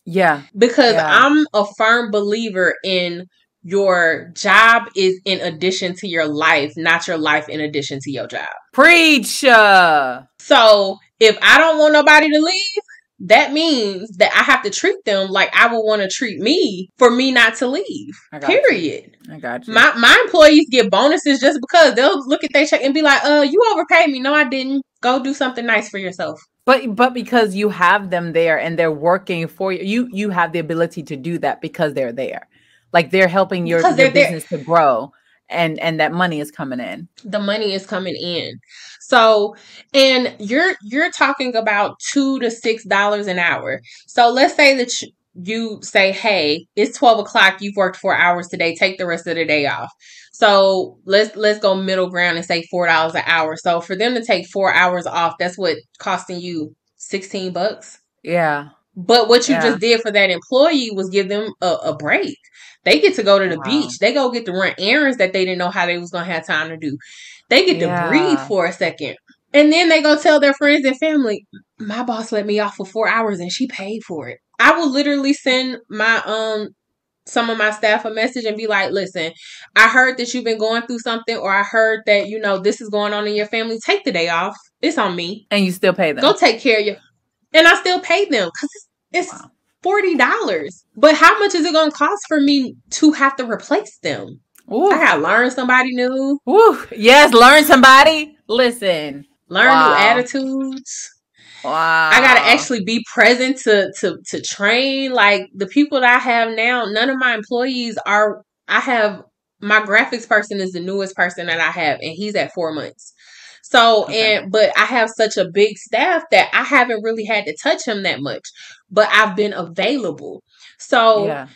Yeah. Because I'm a firm believer in your job is in addition to your life, not your life in addition to your job. Preach. So if I don't want nobody to leave, that means that I have to treat them like I would want to treat me for me not to leave. Period. I got you. My employees get bonuses just because they'll look at their check and be like, you overpaid me. No, I didn't. Go do something nice for yourself. But because you have them there and they're working for you, you have the ability to do that because they're there. Like they're helping your business to grow, and that money is coming in. The money is coming in. So, and you're talking about $2 to $6 an hour. So let's say that you say, hey, it's 12 o'clock. You've worked 4 hours today. Take the rest of the day off. So let's go middle ground and say $4 an hour. So for them to take 4 hours off, that's what costing you $16. Yeah. But what you just did for that employee was give them a break. They get to go to the beach. They go get to run errands that they didn't know how they was going to have time to do. They get to breathe for a second. And then they go tell their friends and family, my boss let me off for 4 hours and she paid for it. I will literally send my some of my staff a message and be like, listen, I heard that you've been going through something, or I heard that, this is going on in your family. Take the day off. It's on me. And you still pay them. Go take care of you. And I still pay them because it's $40. But how much is it going to cost for me to have to replace them? Ooh. I got to learn somebody new. Ooh. Yes, learn somebody. Listen. Learn new attitudes. Wow. I got to actually be present to train. Like the people that I have now, none of my employees are, my graphics person is the newest person that I have, and he's at 4 months. So, but I have such a big staff that I haven't really had to touch him that much, but I've been available. So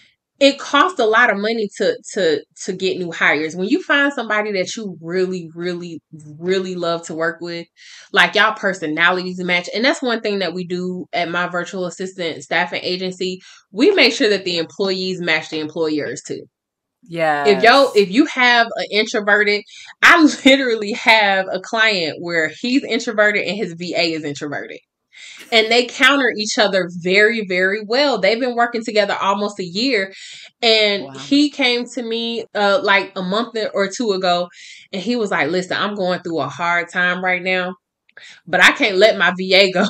it costs a lot of money to get new hires. When you find somebody that you really, really, really love to work with, like y'all personalities match. And that's one thing that we do at my virtual assistant staffing agency. We make sure that the employees match the employers too. Yeah. If you have an introverted, I literally have a client where he's introverted and his VA is introverted. And they counter each other very, very well. They've been working together almost a year. And he came to me like a month or two ago, and he was like, listen, I'm going through a hard time right now, but I can't let my VA go.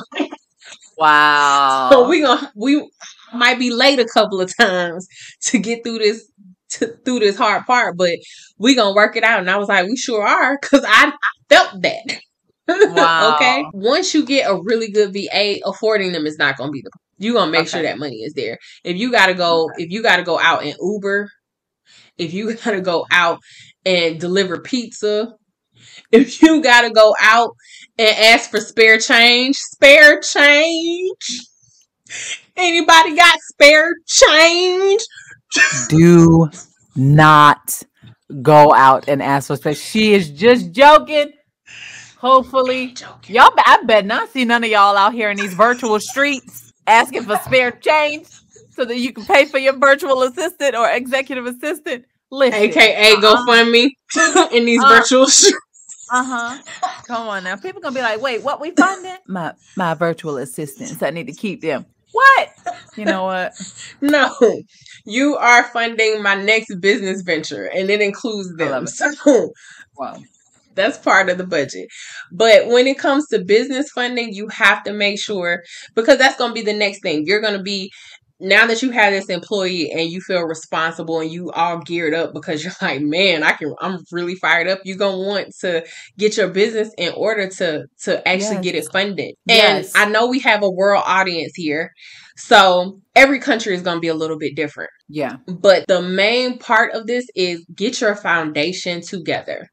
Wow. So we might be late a couple of times to get through this hard part, but we gonna work it out. And I was like, we sure are, because I felt that. Wow. Okay. Once you get a really good VA, affording them is not gonna be the. You gonna make sure that money is there. If you gotta go out and Uber, if you gotta go out and deliver pizza, if you gotta go out and ask for spare change. Anybody got spare change? Do not go out and ask for spare. She is just joking. Hopefully, y'all. I bet not see none of y'all out here in these virtual streets asking for spare change so that you can pay for your virtual assistant or executive assistant. Listen, AKA GoFundMe in these virtual streets. Come on now. People gonna be like, wait, what we funding? My virtual assistants. I need to keep them. What? You know what? No. You are funding my next business venture, and it includes them. So wow. That's part of the budget. But when it comes to business funding, you have to make sure, because that's going to be the next thing. You're going to be, now that you have this employee and you feel responsible and you all geared up because you're like, man, I'm really fired up. You're going to want to get your business in order to actually get it funded. And I know we have a world audience here. So every country is going to be a little bit different. Yeah. But the main part of this is get your foundation together.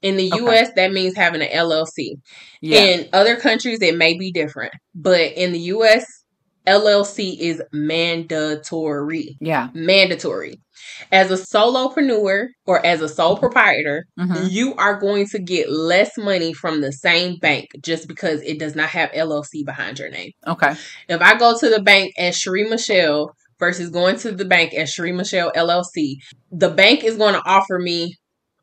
In the U.S., that means having an LLC. Yeah. In other countries, it may be different. But in the U.S., LLC is mandatory. Yeah. Mandatory. As a solopreneur or as a sole proprietor, you are going to get less money from the same bank just because it does not have LLC behind your name. Okay. If I go to the bank as Sheri Michele versus going to the bank as Sheri Michele LLC, the bank is going to offer me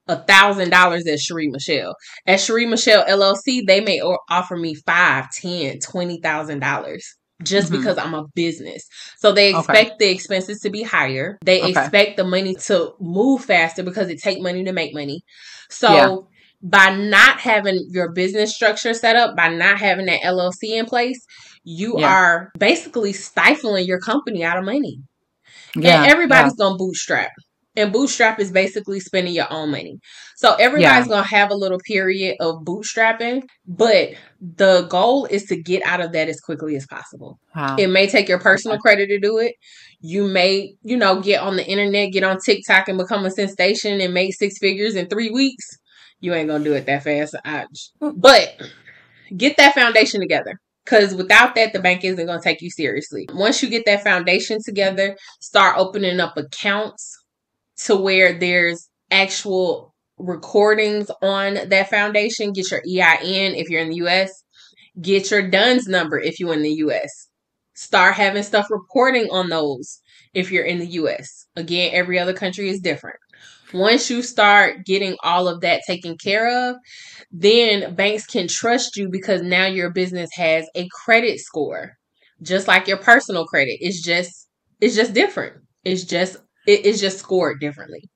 $1,000 at Sheri Michele. At Sheri Michele LLC, they may offer me $5,000, $10,000, $20,000 just because I'm a business. So they expect the expenses to be higher. They expect the money to move faster because it takes money to make money. So by not having your business structure set up, by not having that LLC in place, you are basically stifling your company out of money. Yeah. And everybody's going to bootstrap. And bootstrap is basically spending your own money. So everybody's going to have a little period of bootstrapping, but the goal is to get out of that as quickly as possible. Wow. It may take your personal credit to do it. You may, get on the internet, get on TikTok and become a sensation and make 6 figures in 3 weeks. You ain't going to do it that fast. But get that foundation together. Because without that, the bank isn't going to take you seriously. Once you get that foundation together, start opening up accounts to where there's actual recordings on that foundation. Get your EIN if you're in the U.S. Get your DUNS number if you're in the U.S. Start having stuff reporting on those if you're in the U.S. Again, every other country is different. Once you start getting all of that taken care of, then banks can trust you because now your business has a credit score. Just like your personal credit. It's just different. It's just scored differently.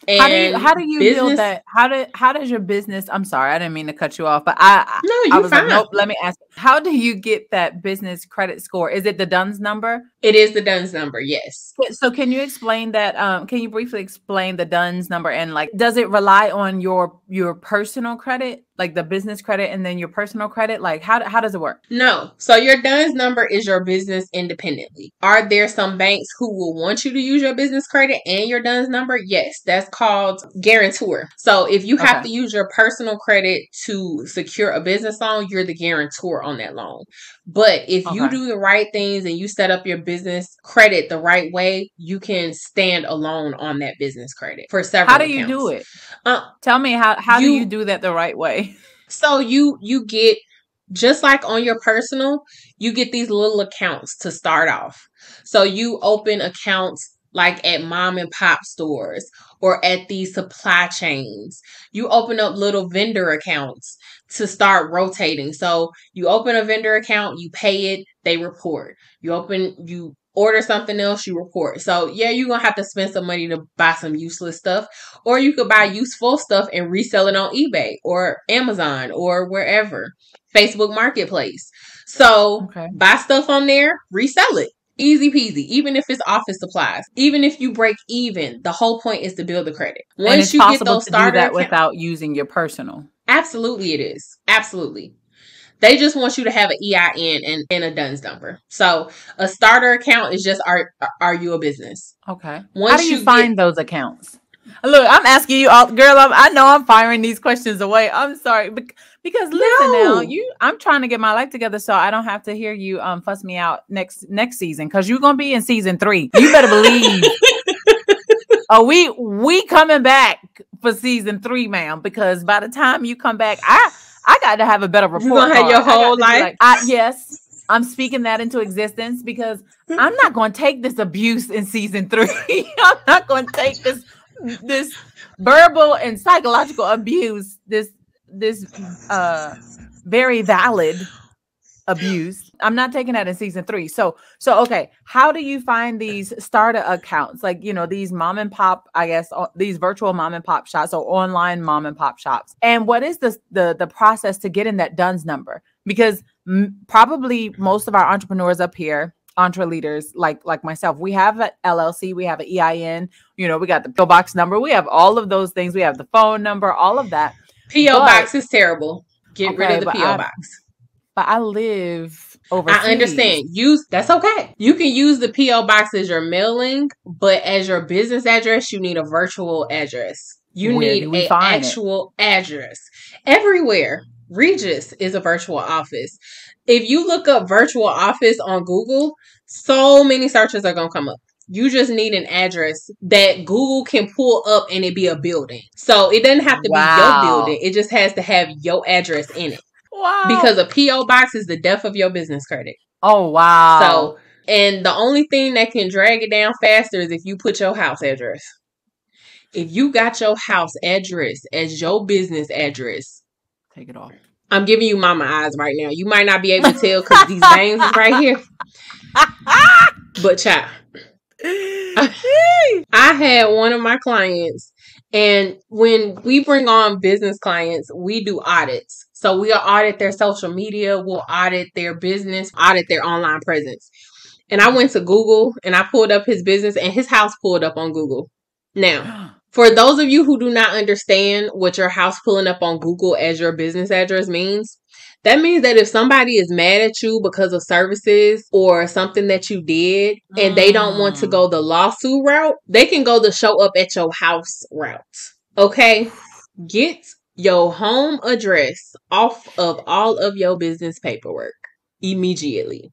And how do you build that? How does your business? I'm sorry, I didn't mean to cut you off, but I was fine. Like, nope. Let me ask. How do you get that business credit score? Is it the DUNS number? It is the DUNS number. Yes. So can you explain that? Can you briefly explain the DUNS number and does it rely on your personal credit, like the business credit, and then your personal credit? Like how does it work? No. So your DUNS number is your business independently. Are there some banks who will want you to use your business credit and your DUNS number? Yes. That's called Guarantor. So if you have to use your personal credit to secure a business loan, you're the guarantor on that loan. But if you do the right things and you set up your business credit the right way, you can stand alone on that business credit for several accounts. How do you do it? Tell me how do you do that the right way? So you get, just like on your personal, you get these little accounts to start off. So you open accounts like at mom and pop stores or at these supply chains. You open up little vendor accounts to start rotating. So you open a vendor account, you pay it, they report. You order something else, you report. So yeah, you're going to have to spend some money to buy some useless stuff, or you could buy useful stuff and resell it on eBay or Amazon or wherever. Facebook Marketplace. So buy stuff on there, resell it. Easy peasy. Even if it's office supplies, even if you break even, the whole point is to build the credit. Once you get those starter accounts, without using your personal. Absolutely, it is. Absolutely. They just want you to have an EIN and a DUNS number. So a starter account is just are you a business? Okay. How do you find those accounts? Look, I'm asking you all, girl. I know I'm firing these questions away. I'm sorry, because listen now, I'm trying to get my life together so I don't have to hear you fuss me out next season, because you're gonna be in season 3. You better believe. Oh, we coming back for season 3, ma'am. Because by the time you come back, I got to have a better report. You're gonna have your whole life. Yes, I'm speaking that into existence, because I'm not going to take this abuse in season 3. I'm not going to take this verbal and psychological abuse, this very valid abuse. I'm not taking that in season 3. So okay, how do you find these starter accounts? Like, these mom and pop, I guess, these virtual mom and pop shops or online mom and pop shops. And what is the process to get in that DUNS number? Because probably most of our entrepreneurs up here, Entreleaders like myself, we have an LLC, we have an EIN, we got the PO box number, we have all of those things, we have the phone number, all of that. PO box is terrible. Get rid of the PO box. But I live overseas. I understand. That's okay. You can use the PO box as your mailing, but as your business address, you need a virtual address. You need an actual address. Everywhere. Regis is a virtual office. If you look up virtual office on Google, so many searches are going to come up. You just need an address that Google can pull up and it be a building. So it doesn't have to be your building. It just has to have your address in it. Wow. Because a PO box is the death of your business credit. Oh, wow. So, and the only thing that can drag it down faster is if you put your house address. If you got your house address as your business address, take it off. I'm giving you mama eyes right now. You might not be able to tell because these veins is right here. But child, I had one of my clients, and when we bring on business clients, we do audits. So we'll audit their social media, we'll audit their business, audit their online presence. And I went to Google and I pulled up his business, and his house pulled up on Google. Now, for those of you who do not understand what your house pulling up on Google as your business address means, that means that if somebody is mad at you because of services or something that you did and they don't want to go the lawsuit route, they can go the show up at your house route. Okay? Get your home address off of all of your business paperwork immediately.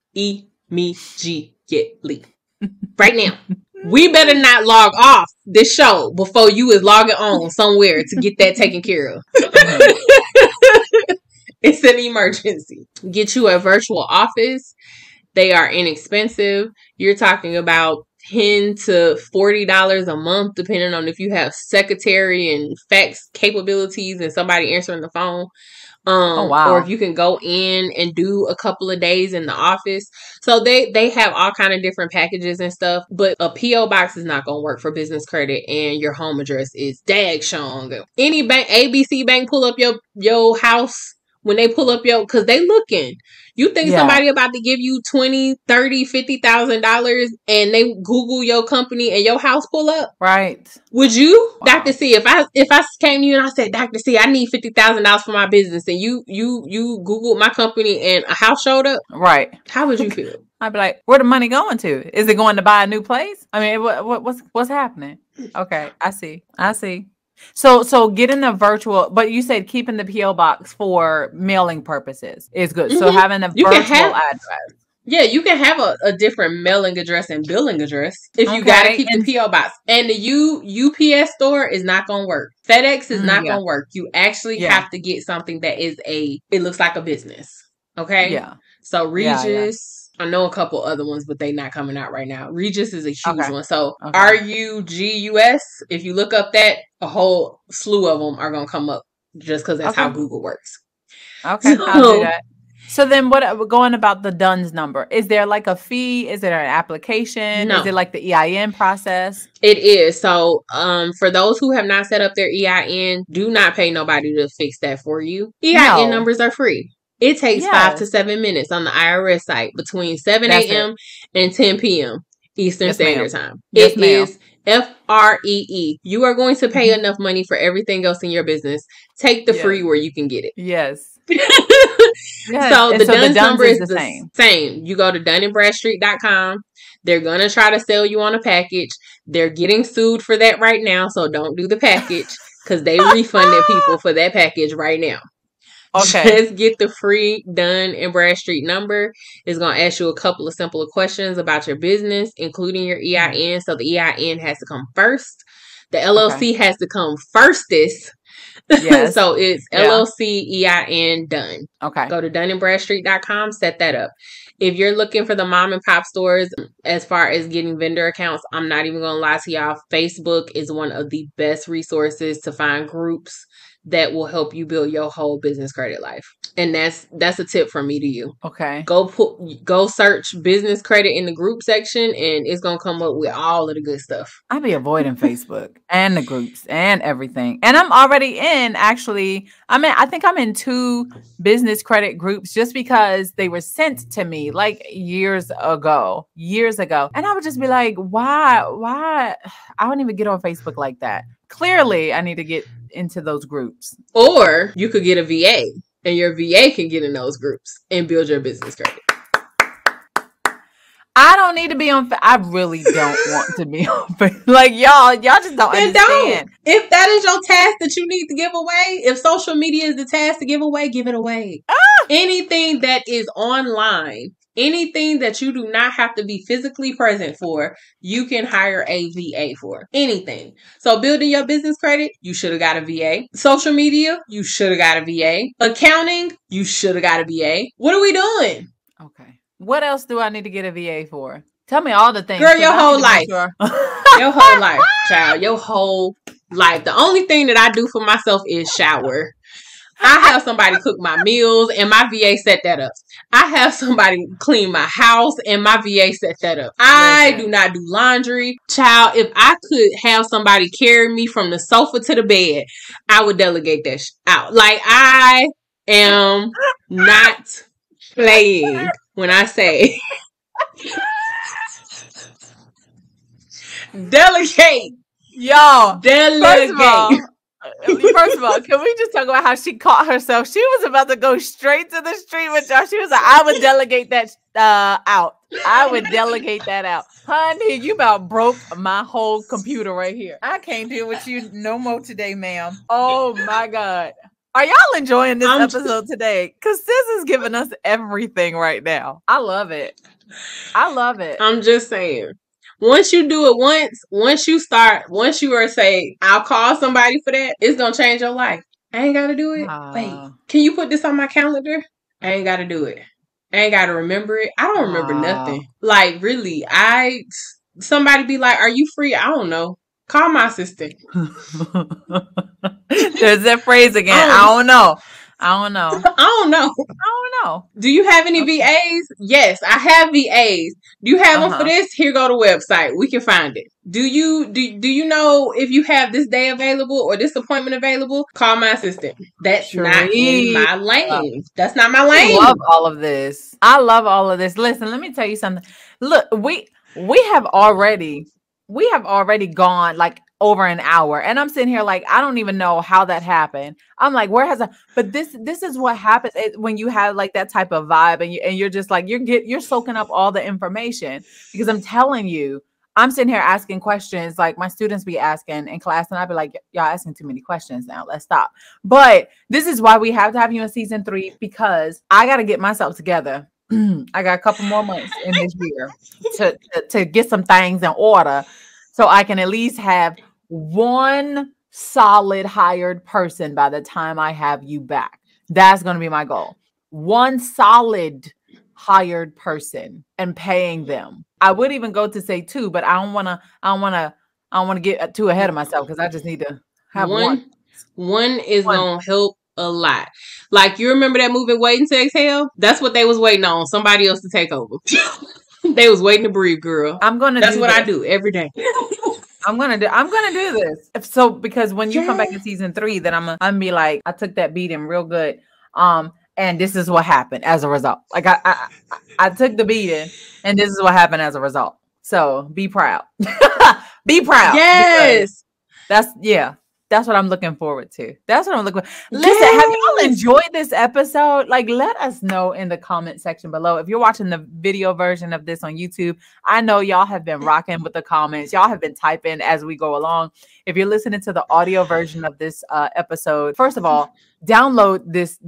Immediately. Right now. We better not log off this show before you is logging on somewhere to get that taken care of. It's an emergency. Get you a virtual office. They are inexpensive. You're talking about $10 to $40 a month, depending on if you have secretary and fax capabilities and somebody answering the phone. Or if you can go in and do a couple of days in the office. So they have all kind of different packages and stuff, but a PO box is not going to work for business credit, and your home address is DagShong. Any bank, ABC bank, pull up your house. When they pull up because they looking. You think somebody about to give you $20,000, $30,000, $50,000 and they Google your company and your house pull up? Right. Would you, Dr. C, if I came to you and I said, Dr. C, I need $50,000 for my business, and you Googled my company and a house showed up? Right. How would you feel? I'd be like, where the money going to? Is it going to buy a new place? I mean, what's happening? Okay. I see. So getting the virtual, but you said keeping the PO box for mailing purposes is good. Mm-hmm. So having a virtual address. Yeah, you can have a different mailing address and billing address if you got to keep the PO box. And the UPS store is not going to work. FedEx is not going to work. You actually have to get something that is it looks like a business. Okay? Yeah. So Regis, I know a couple other ones, but they not coming out right now. Regis is a huge one. So Okay. RUGUS, if you look up that, a whole slew of them are going to come up just because that's how Google works. Okay, I'll do that. So then what, going about the DUNS number, is there like a fee? Is it an application? No. Is it like the EIN process? It is. So for those who have not set up their EIN, do not pay nobody to fix that for you. EIN numbers are free. It takes 5 to 7 minutes on the IRS site between 7 a.m. and 10 p.m. Eastern Standard Time. It is FREE. You are going to pay enough money for everything else in your business. Take the free where you can get it. Yes. So the DUNS number is the same. You go to 𝗠𝗢𝗏𝑏radstreet.com. They're going to try to sell you on a package. They're getting sued for that right now. So don't do the package because they refunded people for that package right now. Okay. Just get the free 𝗠𝗢𝗏𝑏radstreet number. It's going to ask you a couple of simple questions about your business, including your EIN. So the EIN has to come first. The LLC has to come firstest. Yes. So it's LLC EIN done. Okay. Go to 𝗠𝗢𝗏𝑏radstreet.com, set that up. If you're looking for the mom and pop stores, as far as getting vendor accounts, I'm not even going to lie to y'all. Facebook is one of the best resources to find groups that will help you build your whole business credit life. And that's a tip from me to you. Okay. Go search business credit in the group section and it's going to come up with all of the good stuff. I be avoiding Facebook and the groups and everything. And I'm already in, actually, I think I'm in 2 business credit groups just because they were sent to me like years ago. And I would just be like, why? I don't even get on Facebook like that. Clearly, I need to get into those groups. Or you could get a VA and your VA can get in those groups and build your business credit. I don't need to be on. I really don't want to be on. Like y'all just don't understand. If that is your task that you need to give away, if social media is the task to give away, give it away. Anything that is online, anything that you do not have to be physically present for, you can hire a VA for. Anything. So building your business credit, you should have got a VA. Social media, you should have got a VA. Accounting, you should have got a VA. What are we doing? Okay. What else do I need to get a VA for? Tell me all the things. Girl, your whole life. Sure. Your whole life, child. Your whole life. The only thing that I do for myself is shower. I have somebody cook my meals and my VA set that up. I have somebody clean my house and my VA set that up. I do not do laundry. Child, if I could have somebody carry me from the sofa to the bed, I would delegate that out. Like, I am not playing when I say delegate. Y'all, delegate. First of all, can we just talk about how she caught herself? She was about to go straight to the street with y'all. She was like, I would delegate that out. I would delegate that out. Honey, you about broke my whole computer right here. I can't deal with you no more today, ma'am. Oh my God. Are y'all enjoying this episode today? Because sis is giving us everything right now. I love it. I'm just saying. Once you do it once you are say, I'll call somebody for that, it's going to change your life. I ain't got to do it. Wait, can you put this on my calendar? I ain't got to do it. I ain't got to remember it. I don't remember nothing. Like, really, somebody be like, are you free? I don't know. Call my assistant. There's that phrase again. I don't know. Do you have any VAs? Yes, I have VAs. Do you have them for this? Here go the website. We can find it. Do you know if you have this day available or this appointment available? Call my assistant. That's not in my lane. That's not my lane. I love all of this. Listen, let me tell you something. Look, we have already gone like over an hour, and I'm sitting here like, I don't even know how that happened. I'm like, but this is what happens when you have like that type of vibe, and you're just like, you're soaking up all the information, because I'm telling you, I'm sitting here asking questions like my students be asking in class, and I'd be like, y'all asking too many questions now. Let's stop. But this is why we have to have you in season 3, because I got to get myself together. I got a couple more months in this year to get some things in order, so I can at least have one solid hired person by the time I have you back. That's going to be my goal. One solid hired person and paying them. I would even go to say 2, but I don't want to get too ahead of myself because I just need to have one. One is gonna help a lot. Like, you remember that movie Waiting to Exhale? That's what they was waiting on. Somebody else to take over. They was waiting to breathe, girl. That's what I do every day. I'm gonna do this. So because when you come back in season 3, then I'm gonna be like, I took that beating real good. And this is what happened as a result. Like I took the beating, and this is what happened as a result. So be proud. Be proud. Yes. That's what I'm looking forward to. That's what I'm looking for. Listen, have y'all enjoyed this episode? Like, let us know in the comment section below. If you're watching the video version of this on YouTube, I know y'all have been rocking with the comments. Y'all have been typing as we go along. If you're listening to the audio version of this episode, first of all, download this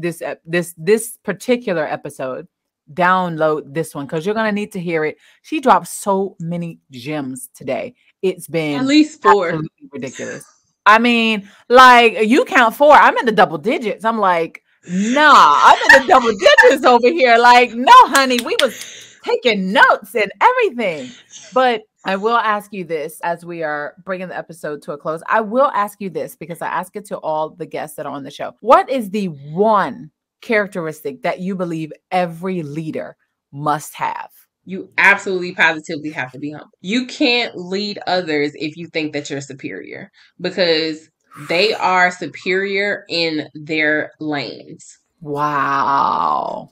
particular episode. Download this one because you're going to need to hear it. She dropped so many gems today. It's been at least 4. Ridiculous. I mean, like, you count 4. I'm in the double digits. I'm like, nah, I'm in the double digits over here. Like, no, honey, we was taking notes and everything. But I will ask you this as we are bringing the episode to a close. I will ask you this because I ask it to all the guests that are on the show. What is the one characteristic that you believe every leader must have? You absolutely positively have to be humble. You can't lead others if you think that you're superior, because they are superior in their lanes. Wow.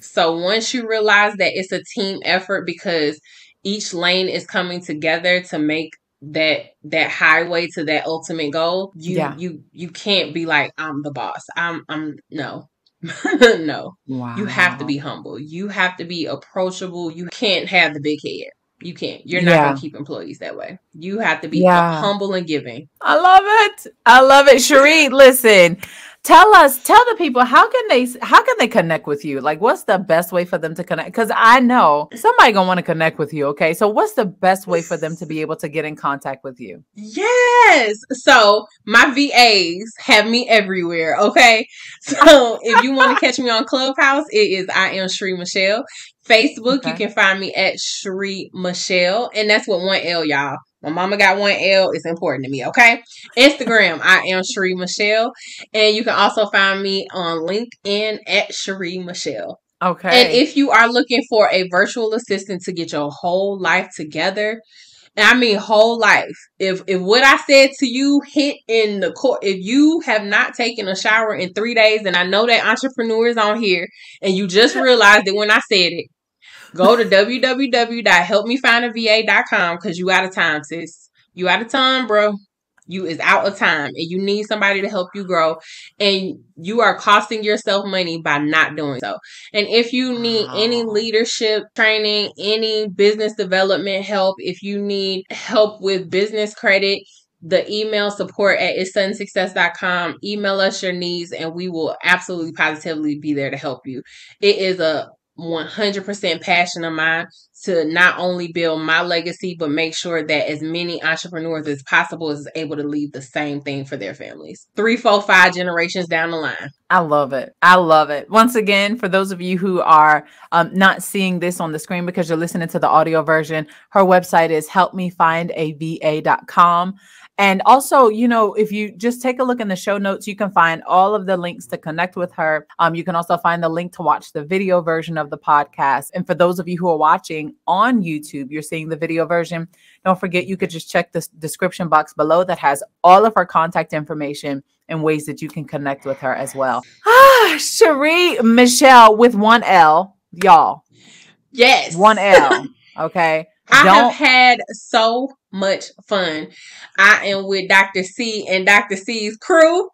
So once you realize that it's a team effort, because each lane is coming together to make that highway to that ultimate goal, you can't be like, I'm the boss. I'm no. No. Wow. You have to be humble. You have to be approachable. You can't have the big head. You can't. You're not going to keep employees that way. You have to be humble and giving. I love it. I love it. Sheri, listen. Tell the people, how can they connect with you? Like, what's the best way for them to connect? Because I know somebody gonna want to connect with you. Okay, so what's the best way for them to be able to get in contact with you? Yes. So my VAs have me everywhere. Okay. So if you want to catch me on Clubhouse, it is I am Sheri Michele. Facebook, you can find me at Sheri Michele, and that's with 1 L, y'all. My mama got 1 L. It's important to me, okay? Instagram, I am Sheri Michele. And you can also find me on LinkedIn at Sheri Michele. Okay. And if you are looking for a virtual assistant to get your whole life together, and I mean whole life, if what I said to you hit in the core, if you have not taken a shower in 3 days, and I know that entrepreneurs on here, and you just realized it when I said it, go to www.helpmefindava.com because you out of time, sis. You out of time, bro. You is out of time, and you need somebody to help you grow, and you are costing yourself money by not doing so. And if you need any leadership training, any business development help, if you need help with business credit, the email support@itsuddensuccess.com. Email us your needs, and we will absolutely positively be there to help you. It is a 100% passion of mine to not only build my legacy, but make sure that as many entrepreneurs as possible is able to leave the same thing for their families. 3, 4, 5 generations down the line. I love it. I love it. Once again, for those of you who are not seeing this on the screen because you're listening to the audio version, her website is helpmefindava.com. And also, you know, if you just take a look in the show notes, you can find all of the links to connect with her. You can also find the link to watch the video version of the podcast. And for those of you who are watching on YouTube, you're seeing the video version. Don't forget, you could just check the description box below that has all of her contact information and ways that you can connect with her as well. Sheri Michele with 1 L, y'all. Yes. 1 L. Okay. I have had so much fun. I am with Dr. C and Dr. C's crew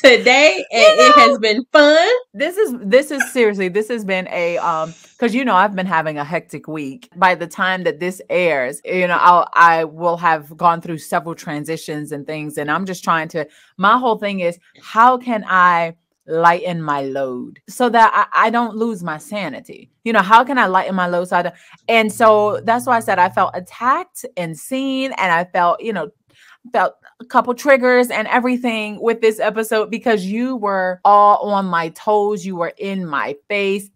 today, and it has been fun. This is seriously, this has been a because you know I've been having a hectic week. By the time that this airs, you know, I will have gone through several transitions and things, and I'm just trying to. My whole thing is, how can I lighten my load so that I don't lose my sanity? You know, how can I lighten my load? And so that's why I said I felt attacked and seen, and I felt, you know, felt a couple triggers and everything with this episode because you were all on my toes. You were in my face,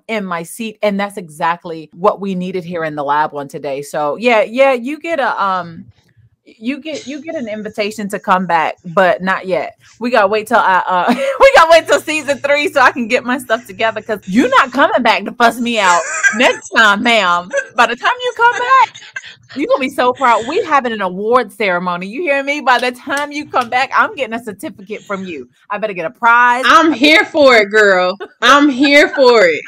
in my seat. And that's exactly what we needed here in the lab one today. So yeah, you get you get an invitation to come back, but not yet. We gotta wait till season 3 so I can get my stuff together, because you're not coming back to fuss me out next time, ma'am. By the time you come back, you're gonna be so proud. We having an award ceremony. You hear me? By the time you come back, I'm getting a certificate from you. I better get a prize. I'm here for it, girl. I'm here for it.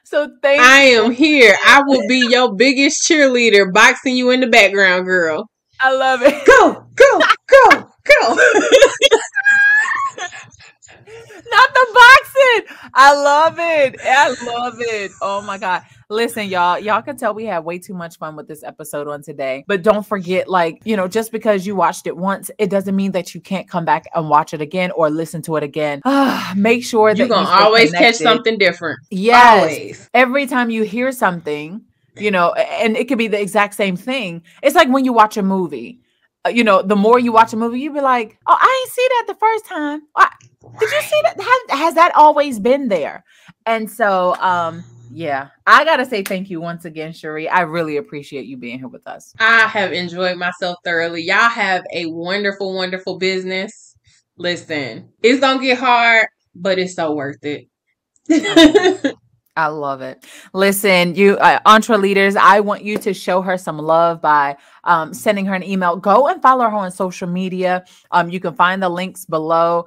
So thank I am here. I will be your biggest cheerleader, boxing you in the background, girl. I love it. Go. Not the boxing. I love it. Oh my God. Listen, y'all can tell we had way too much fun with this episode on today, but don't forget, just because you watched it once, it doesn't mean that you can't come back and watch it again or listen to it again. Make sure that you're going to always catch something different. Yes. Always. Every time you hear something, and it could be the exact same thing. It's like when you watch a movie, the more you watch a movie, you be like, oh, I ain't see that the first time. Did you see that? Has that always been there? And so, yeah, I got to say thank you once again, Sheri. I really appreciate you being here with us. I have enjoyed myself thoroughly. Y'all have a wonderful, wonderful business. Listen, it's going to get hard, but it's so worth it. I love it. Listen, you Entreleaders, I want you to show her some love by sending her an email. Go and follow her on social media. You can find the links below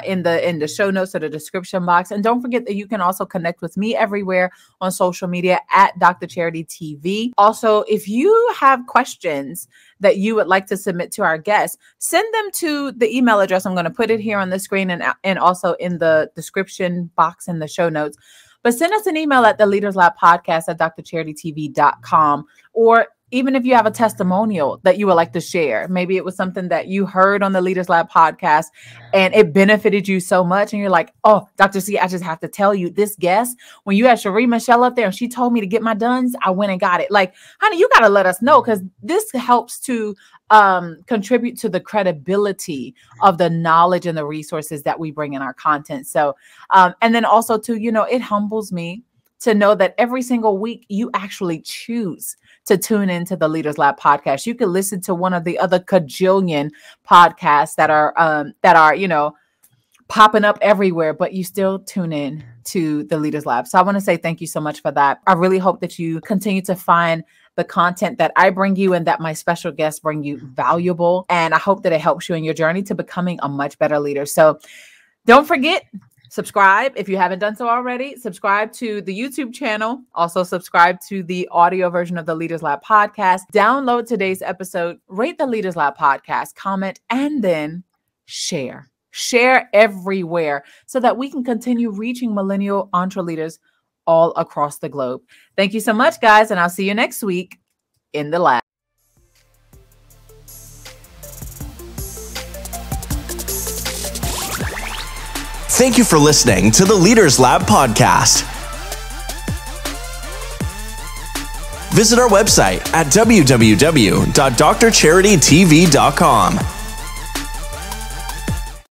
in the show notes or the description box. And don't forget that you can also connect with me everywhere on social media at DrCharityTV. Also, if you have questions that you would like to submit to our guests, send them to the email address. I'm going to put it here on the screen and also in the description box in the show notes. But send us an email at theleaderslabpodcast@DrCharityTV.com. Or even if you have a testimonial that you would like to share, maybe it was something that you heard on the Leaders Lab podcast and it benefited you so much. And you're like, oh, Dr. C, I just have to tell you, this guest, when you had Sheri Michele up there and she told me to get my duns, I went and got it. Like, honey, you got to let us know, because this helps to contribute to the credibility of the knowledge and the resources that we bring in our content. So, and then also too, it humbles me to know that every single week you actually choose to tune into the Leaders Lab podcast. You can listen to one of the other cajillion podcasts that are, popping up everywhere, but you still tune in to the Leaders Lab. So I want to say thank you so much for that. I really hope that you continue to find the content that I bring you and that my special guests bring you valuable. And I hope that it helps you in your journey to becoming a much better leader. So don't forget, subscribe if you haven't done so already. Subscribe to the YouTube channel. Also subscribe to the audio version of the Leaders Lab podcast. Download today's episode, rate the Leaders Lab podcast, comment, and then share. Share everywhere so that we can continue reaching millennial entreleaders all across the globe. Thank you so much, guys, and I'll see you next week in the lab. Thank you for listening to the Leaders Lab podcast. Visit our website at www.drcharitytv.com.